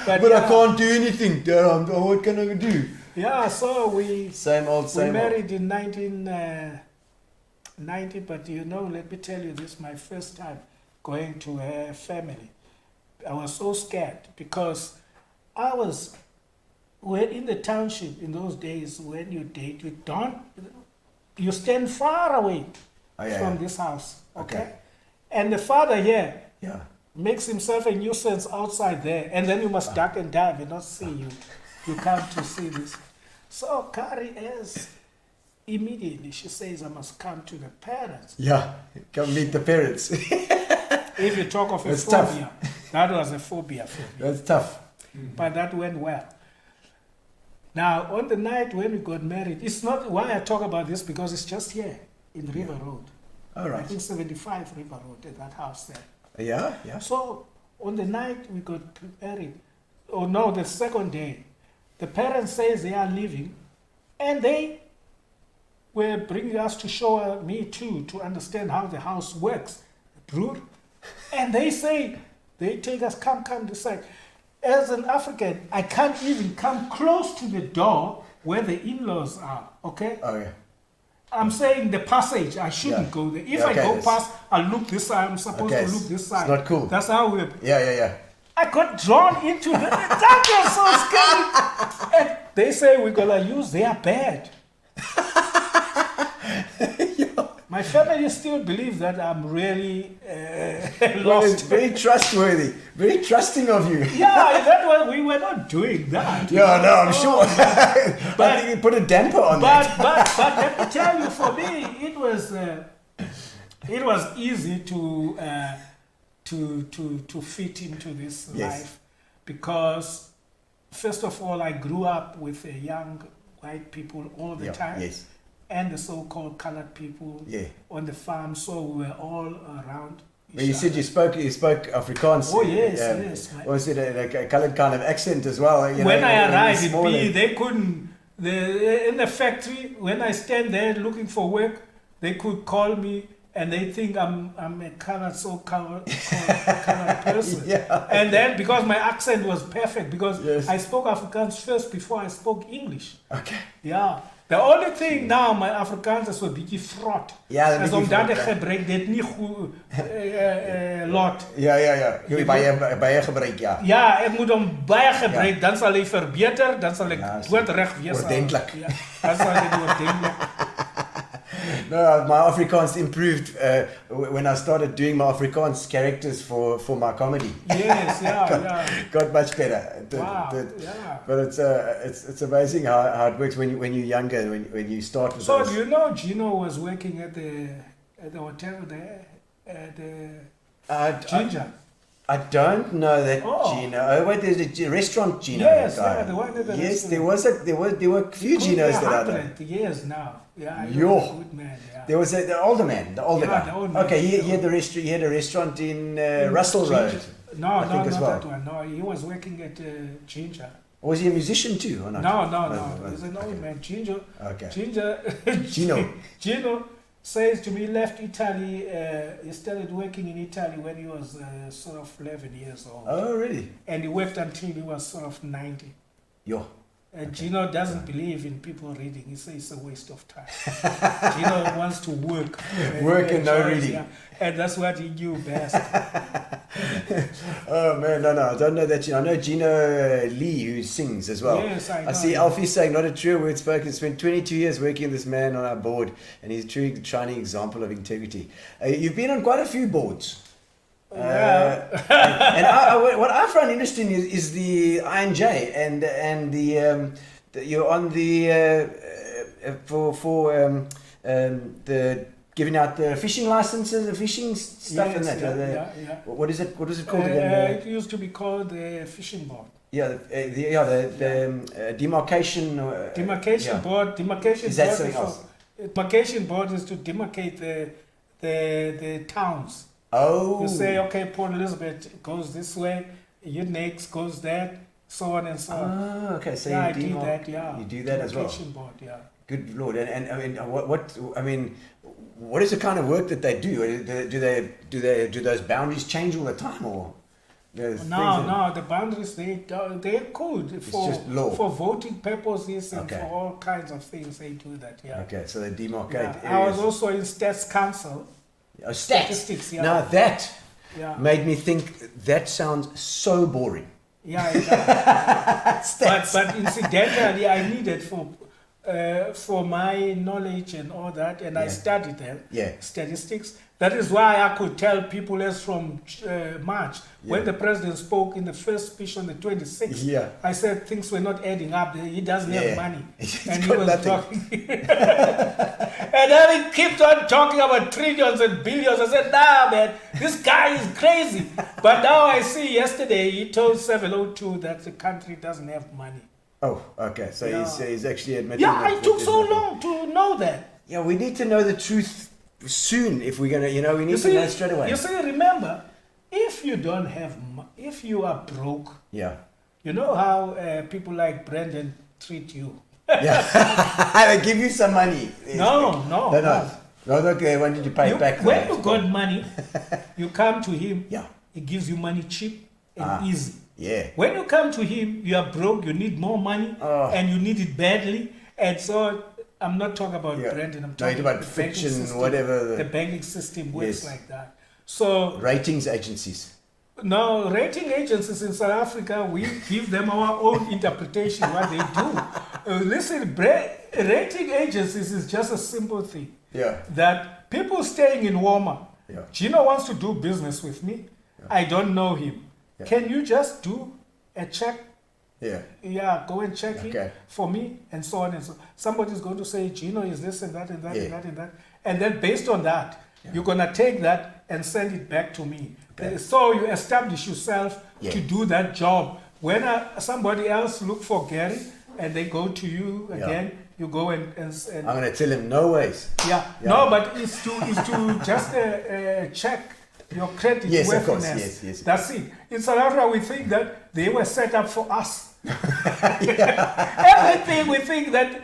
But yeah, I can't do anything. Dad. What can I do? Yeah, so we Same old, we same old. married in 1990, but let me tell you, this is my first time going to a family. I was so scared because we're in the township in those days. When you date, you stand far away from this house, okay? And the father here Yeah. makes himself a nuisance outside there, and then you must duck and dive and not see you. You come to see this. So Kari immediately she says, I must come to the parents. Yeah. Come meet the parents. If you talk of a That's tough. phobia, that was a phobia for me. That's tough. But that went well. Now, on the night when we got married, it's not why I talk about this, because it's just here in River Road. All I right. think 75 River Road, at that house there. Yeah. So on the night we got married, the second day, the parents says they are leaving, and they were bringing us to show me too, to understand how the house works, brood. And they say, they take us, come this side. As an African, I can't even come close to the door where the in-laws are, okay? Oh, yeah. I'm saying the passage, I shouldn't Yeah. go there. If Yeah, okay, I go it's- past, I'll look this side, I'm supposed Okay, to look it's- this it's side. not cool. That's how we're... Yeah. I got drawn into the... That was so scary. And they say we're going to use their bed. My family still believes that I'm really Well, it's lost. very trustworthy. Very trusting of you. Yeah, that was, we were not doing that. Yeah, no, I'm sure. I think you put a damper on that. But let me tell you, for me, it was easy to fit into this Yes. life, because first of all, I grew up with young white people all the Yeah, time, yes. and the so-colored colored people Yeah. on the farm. So we were all around. But you said you spoke Afrikaans. Oh, yes, yes. Was it a coloured kind of accent as well? When I arrived in in B, they couldn't. In the factory, when I stand there looking for work, they could call me and they think I'm a colored person. Yeah. And then because my accent was perfect, because Yes. I spoke Afrikaans first before I spoke English. Okay. Ja. The only thing now, my Afrikaans is so bietjie vrot. Ja, dat is bietjie omdat vrot, ek ja. gebruik dit nie goed lot. Ja. Jy baie gebruik, ja. Ja, ek moet hom baie gebruik, dan sal hy verbeter, dan sal ek Ja, so doodreg wees. ordentlik. Ja, dan sal hy ordentlik. No, my Afrikaans improved when I started doing my Afrikaans characters for my comedy. Yes, yeah. Got much better. Wow, yeah. But it's amazing how it works when you're younger, when you start with So those. do you know Gino was working at the hotel there at the Ginger? I don't know that Oh. Gino. Oh wait, there's a restaurant Gino. Yes, guy. yeah, the one at the Yes, restaurant. there were a few Ginos that I know. 100 years now. Yeah, he Yo. was a good man. Yeah. There was the older man, the older Yeah, guy. the old man. Okay, he had he had a restaurant in Russell Ginger. Road. No, I think not as well. that one. No, he was working at Ginger. Was he a musician too, or not? No. He's an old man. Ginger. Okay. Gino. Gino says to me, he left Italy. He started working in Italy when he was sort of 11 years old. Oh, really? And he worked until he was sort of 90. Yo. Gino doesn't believe in people reading. He says it's a waste of time. Gino wants to work. Work and no enjoys, reading. yeah. And that's what he knew best. Oh man, no, I don't know that. I know Gino Lee who sings as well. Yes, I know. see Alfie saying, not a true word spoken. Spent 22 years working with this man on our board, and he's a true shining example of integrity. You've been on quite a few boards. Yeah. And what I find interesting is the INJ and the you're on the for the giving out the fishing licenses, the fishing stuff, Yes, and that. yeah. What is it? What is it called again? It used to be called the fishing board. The demarcation. Demarcation yeah. board. Demarcation Is that board something is else? demarcation board is to demarcate the towns. Oh. You say, okay, Port Elizabeth goes this way, Next goes that, so on and so on. Ah, okay. So Yeah, you I did that. Yeah, You do that as well. Demarcation board. Yeah. Good Lord. And I mean, what is the kind of work that they do? Do those boundaries change all the time, or? No, the boundaries they're good for just law. for voting purposes and Okay. for all kinds of things. They do that. Yeah. Okay, so they demarcate Yeah. I was areas. also in Stats Council. Oh, Statistics, yeah. Now that Yeah. made me think that sounds so boring. Yeah. but incidentally, I needed for my knowledge and all that, and I Yeah. studied them. Yeah. Statistics. That is why I could tell people as from March, when Yeah. the president spoke in the first speech on the 26th, Yeah. I said things were not adding up. He doesn't Yeah. have money. He's And he got was nothing. talking. And then he kept on talking about trillions and billions. I said, nah, man, this guy is crazy. But now I see yesterday he told 702 that the country doesn't have money. Oh, okay. So Yeah. he's actually admitting. Yeah, that it took there's so nothing. long to know that. Yeah, we need to know the truth soon if we're gonna. We need to know straight away. You see, remember, if you don't have, if you are broke, Yeah. you know how people like Brendan treat you. Yeah. They give you some money. No. Okay. When did you pay back? When you got money, you come to him. Yeah. He gives you money cheap and easy. Yeah. When you come to him, you are broke. You need more money, Oh. and you need it badly. And so, I'm not talking about Yeah. Brendan. I'm No, talking you're about the banking fiction, system. whatever The banking system works Yes. like that. So ratings agencies. now, rating agencies in South Africa, we give them our own interpretation what they do. Listen, rating agencies is just a simple thing. Yeah. That people staying in Woma, Yeah. Gino wants to do business with me. I don't know him. Yeah. Can you just do a check? Yeah. Yeah, go and check Okay. it for me, and so on and so. Somebody's going to say, Gino is this and that and that Yeah. and that and that. And then based on that, you're going to take that and send it back to me. Okay. So you establish yourself Yeah. to do that job. When somebody else look for Gary and they go to you again, you go and I'm gonna tell him no ways. yeah. No, but it's to just check your credit Yes, of course. worthiness. Yes. That's it. In South Africa, we think that they were set up for us. Everything we think that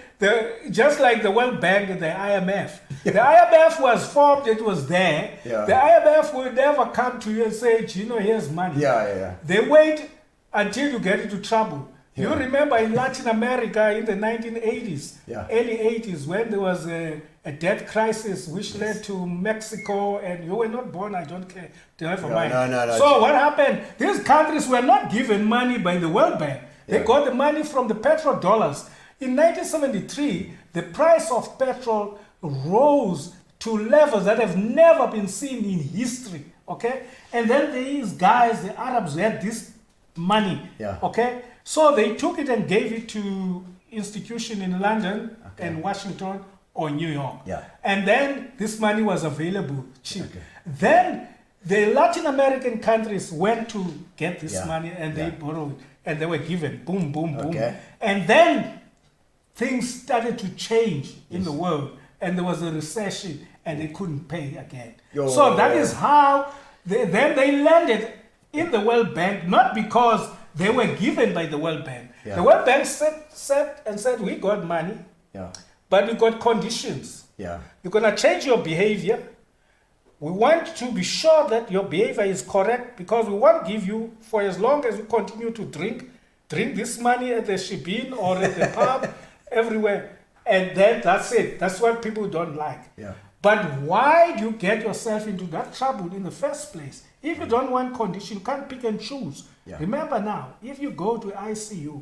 just like the World Bank and the IMF. The IMF was formed, it was there. Yeah. The IMF will never come to you and say, Gino, here's money. Yeah. They wait until you get into trouble. Yeah. You remember in Latin America in the 1980s, Yeah. early 80s, when there was a debt crisis which led to Mexico, and you were not born, I don't care. Never mind. No. So what happened? These countries were not given money by the World Bank. They Yeah. got the money from the petrodollars. In 1973, the price of petrol rose to levels that have never been seen in history. Okay? And then these guys, the Arabs, had this money. Yeah. Okay? So they took it and gave it to institution in London and Washington or New York. Yeah. And then this money was available cheap. Okay. Then the Latin American countries went to get this Yeah. money and they Yeah. borrowed and they were given boom, boom, boom. Okay. And then things started to change in the world and there was a recession and they couldn't pay again. So that is how then they landed in the World Bank, not because they were given by the World Bank. Yeah. The World Bank said, we got money, Yeah. but we got conditions. Yeah. You're going to change your behavior. We want to be sure that your behavior is correct because we won't give you, for as long as you continue to drink this money at the shebeen or at the pub, everywhere. And then that's it. That's what people don't like. Yeah. But why do you get yourself into that trouble in the first place? If you don't want condition, you can't pick and choose. Yeah. Remember now, if you go to ICU,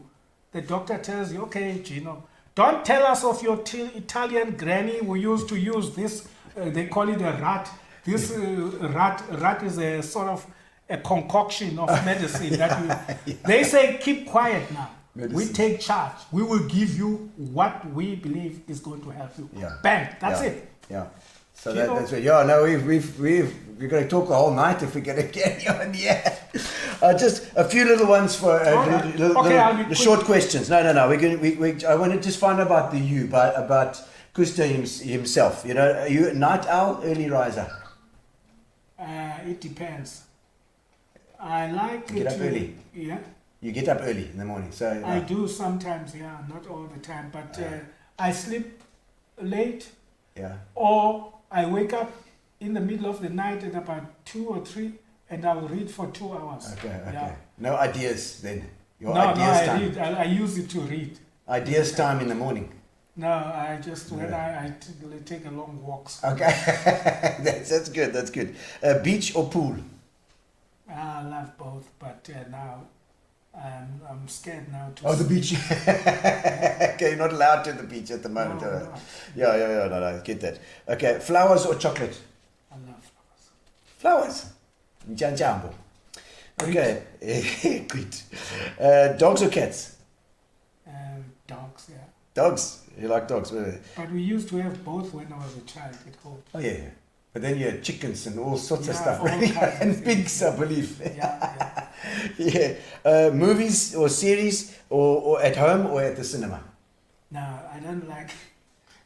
the doctor tells you, okay, Gino, don't tell us of your Italian granny who used to use this, they call it a rat. This rat is a sort of a concoction of medicine that they say, keep quiet now. Medicine. We take charge. We will give you what we believe is going to help you. Yeah. Bang, that's Yeah. it. Yeah. So You know- that's it. Yeah, no, we're going to talk the whole night if we're going to get you on the air. Just a few little ones for Alright. Okay, I'll be the quick. short questions. No. We're going. I want to just find out about about Kusta himself. You know, are you a night owl, early riser? It depends. I like Get up to, early? Yeah, You get up early in the morning, so I do sometimes. Yeah, not all the time, but I sleep late, yeah. or I wake up in the middle of the night at about 2 or 3, and I'll read for 2 hours. Okay. Yeah. No ideas then. Your No, ideas I time. read. I use it to read. Ideas time in the morning. No, I just when I take a long walks. Okay, that's good. That's good. Beach or pool? I love both, but now I'm scared now to. Oh, the beach. Okay, you're not allowed to the beach at the moment. No, no. Yeah. No, I get that. Okay, flowers or chocolate? I love Flowers. flowers. Njambo. Okay, good. Dogs or cats? Dogs, yeah. Dogs. You like dogs? But we used to have both when I was a child at home. Oh yeah. But then you had chickens and all sorts of Yeah, stuff, all kinds of and things. pigs, I believe. Yeah. Yeah. Movies or series, or at home or at the cinema? No, I don't like.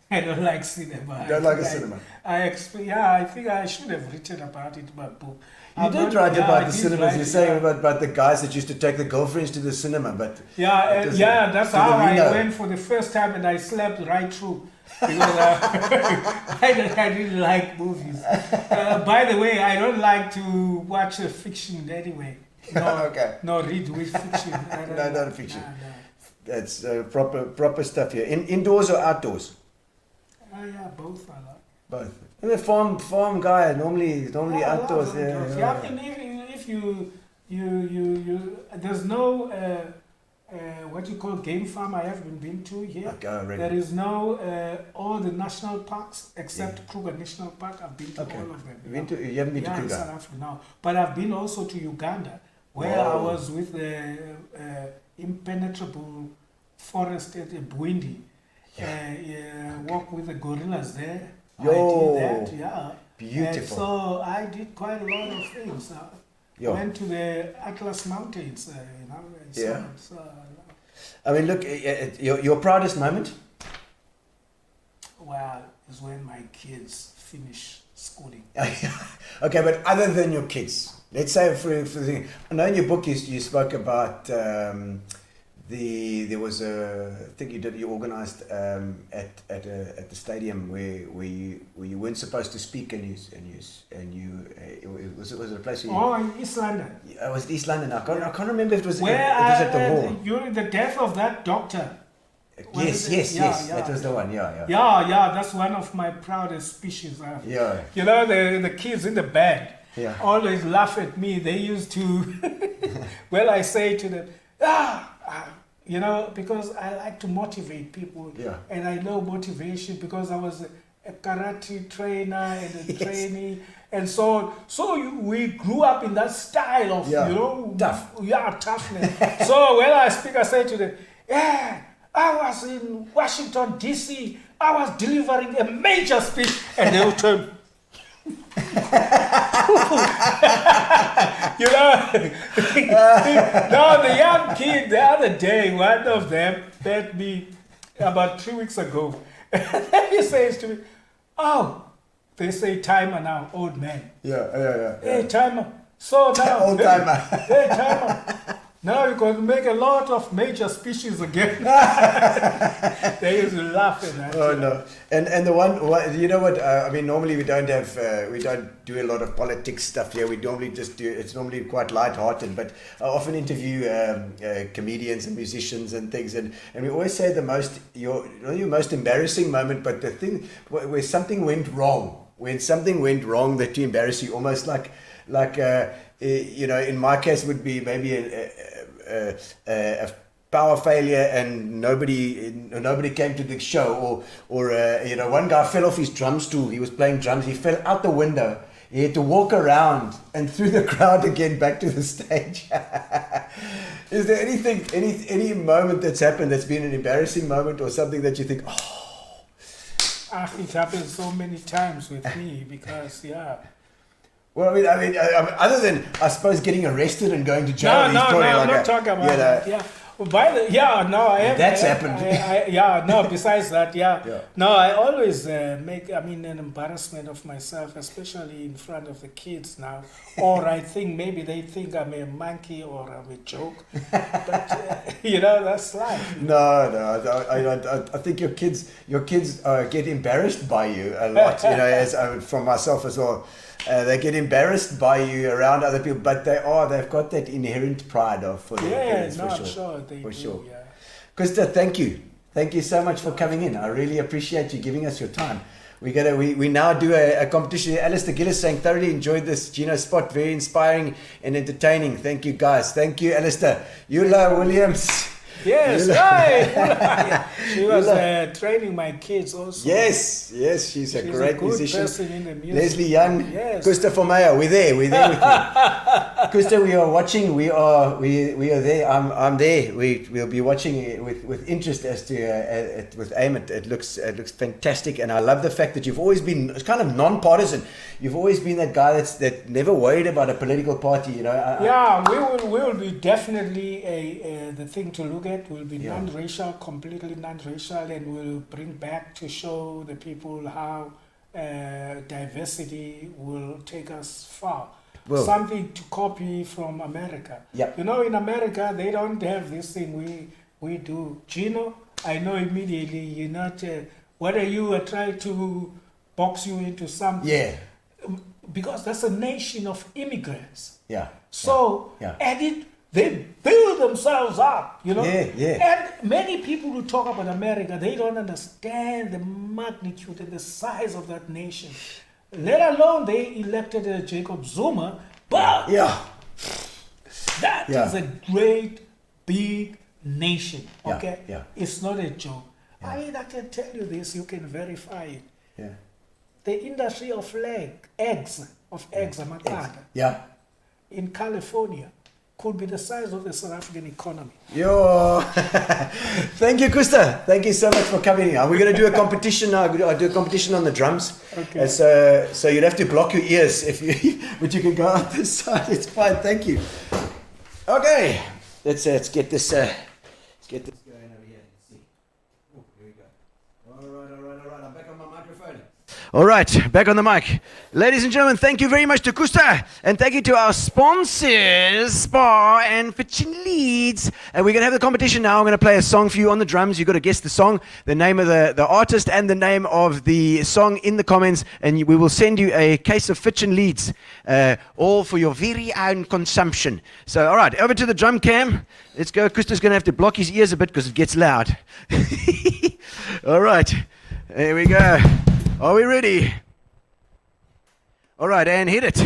I don't like cinema. Don't like a cinema? I think I should have written about it in my book. You did write I about the did cinemas. write You're it, saying yeah. about the guys that used to take the girlfriends to the cinema, but That's to how the I window. went for the first time, and I slept right through. Because I didn't like movies. By the way, I don't like to watch fiction anyway. No, Okay. No, read with fiction. No, not fiction. No. That's proper stuff here. Indoors or outdoors? Yeah, both I like. Both. I'm a farm guy. Normally I love outdoors. outdoors. Yeah. I mean, if you there's no what you call game farm I haven't been to here. Okay, already. There is no all the national parks except Kruger National Park. I've been to Okay. all of them. You haven't been to in Kruger? South Africa now, but I've been also to Uganda, where I Wow. was with the impenetrable forest at Bwindi. Walk with the gorillas there. Yo. I did that, yeah. Beautiful. So I did quite a lot of things. Yo. Went to the Atlas Mountains, and Yeah. so I mean, look, your proudest moment? well, is when my kids finish schooling. Okay, but other than your kids, let's say for the thing, I know in your book you spoke about there was I think you organised at the stadium where you weren't supposed to speak and you was it a place where Oh, in East London. it was East London. I can't remember if it was Where at the hall. during the death of that doctor. Yes, that was the one. Yeah. Yeah, that's one of my proudest speeches. Yeah. You know, the kids in the band Yeah. always laugh at me. They used to, well, I say to them, you know, because I like to motivate people. Yeah. And I know motivation because I was a karate trainer and a trainee and so on. So we grew up in that style of, Yeah. you know, Tough. Yeah, toughness. So when I speak, I say to them, yeah, I was in Washington, D.C. I was delivering a major speech. And they would turn. You know, no, the young kid the other day, one of them met me about 3 weeks ago. And then he says to me, oh, they say timer now, old man. Yeah. Hey, timer. So now, Old timer. Hey, timer. Now you're going to make a lot of major speeches again. They used to laugh at that. Oh no! And the one, you know what? I mean, normally we don't do a lot of politics stuff here. We normally just do. It's normally quite light-hearted, but I often interview comedians and musicians and things, and we always say your most embarrassing moment, but the thing where something went wrong, that to embarrass you, almost like you know, in my case would be maybe a power failure and nobody came to the show, or you know, one guy fell off his drum stool. He was playing drums. He fell out the window. He had to walk around and through the crowd again back to the stage. Is there any moment that's happened that's been an embarrassing moment or something that you think, oh? It happens so many times with me because, yeah. Well, I mean, other than, I suppose, getting arrested and going to jail. No, I'm not talking about that. Yeah. Well, I have. That's happened. Besides that, Yeah. No, I always make, an embarrassment of myself, especially in front of the kids now. Or I think maybe they think I'm a monkey or I'm a joke. But, you know, that's life. No, I think your kids get embarrassed by you a lot, you know, as from myself as well. They get embarrassed by you around other people, but they've got that inherent pride for their parents, for sure. Sure they do, sure. Yeah. Krista, thank you so much for coming in. I really appreciate you giving us your time. We now do a competition. Alistair Gillis saying thoroughly enjoyed this Gino spot, very inspiring and entertaining. Thank you guys. Thank you, Alistair. Eula Williams. Yes, right. She was training my kids also. Yes, she's a great good musician. Person in the music. Leslie Young, yes. Christopher Meyer, we're there with you. Krista, we are watching. We are there. I'm there. We'll be watching it with interest as to with aim. It looks fantastic, and I love the fact that you've always been, it's kind of non-partisan. You've always been that guy that never worried about a political party. You know. We will be definitely the thing to look at. Will be non-racial, completely non-racial, and will bring back to show the people how diversity will take us far. Well, something to copy from America. Yep. You know, in America, they don't have this thing we do. Gino, I know immediately you're not, whether you are trying to box you into something. Yeah. Because that's a nation of immigrants. Yeah. So, yeah. And they build themselves up, you know. Yeah. And many people who talk about America, they don't understand the magnitude and the size of that nation. Let alone they elected Jacob Zuma, but that is a great, big nation, okay? Yeah. It's not a joke. I mean, I can tell you this, you can verify it. Yeah. The industry of eggs, Makada, in California, could be the size of the South African economy. Yo, thank you, Krista. Thank you so much for coming in. We're going to do a competition. I'll do a competition on the drums. Okay. So you'd have to block your ears but you can go out this side. It's fine. Thank you. Okay, let's get this. Going over here. Let's see. Oh, here we go. All right. I'm back on my microphone. All right, back on the mic. Ladies and gentlemen, thank you very much to Kusta, and thank you to our sponsors, Spa and Fitchin Leeds. And we're going to have the competition now. I'm going to play a song for you on the drums. You've got to guess the song, the name of the artist, and the name of the song in the comments, and we will send you a case of Fitchin Leeds, all for your very own consumption. So, all right, over to the drum cam. Let's go. Kusta's going to have to block his ears a bit because it gets loud. All right, there we go. Are we ready? All right, and hit it.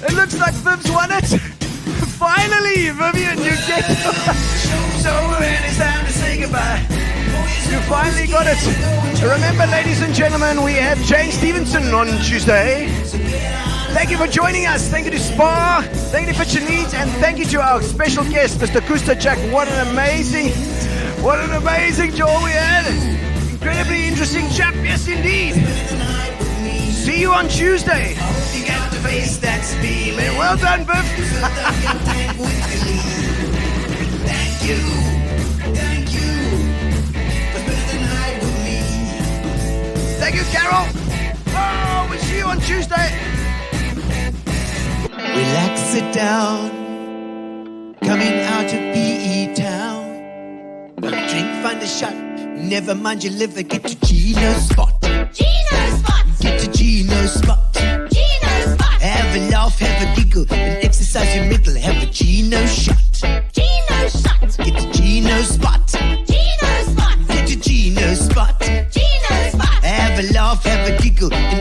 It looks like Viv's won it. Finally, Vivian, you get Show's over and it's time to say goodbye. You finally got it. Remember, ladies and gentlemen, we have Jane Stevenson on Tuesday. Thank you for joining us. Thank you to Spa. Thank you to Fitchin Leeds. And thank you to our special guest, Mr. Mkhuseli Jack. What an amazing tour we had. Incredibly interesting chap. Yes, indeed. See you on Tuesday. You got the face that's feeling. Well done, Viv. Thank you for spending the night with me. Thank you, Carol. Oh, we'll see you on Tuesday. Relax, sit down. Coming out of PE town. One drink, find a shot. Never mind your liver, get to Gino's spot. Gino spot. Get to Gino's spot. Gino spot. Have a laugh, have a giggle, and exercise your middle. Have a Gino shot. Gino shot. Get to Gino's spot. Gino spot. Get to Gino's spot. Gino spot. Have a laugh, have a giggle, and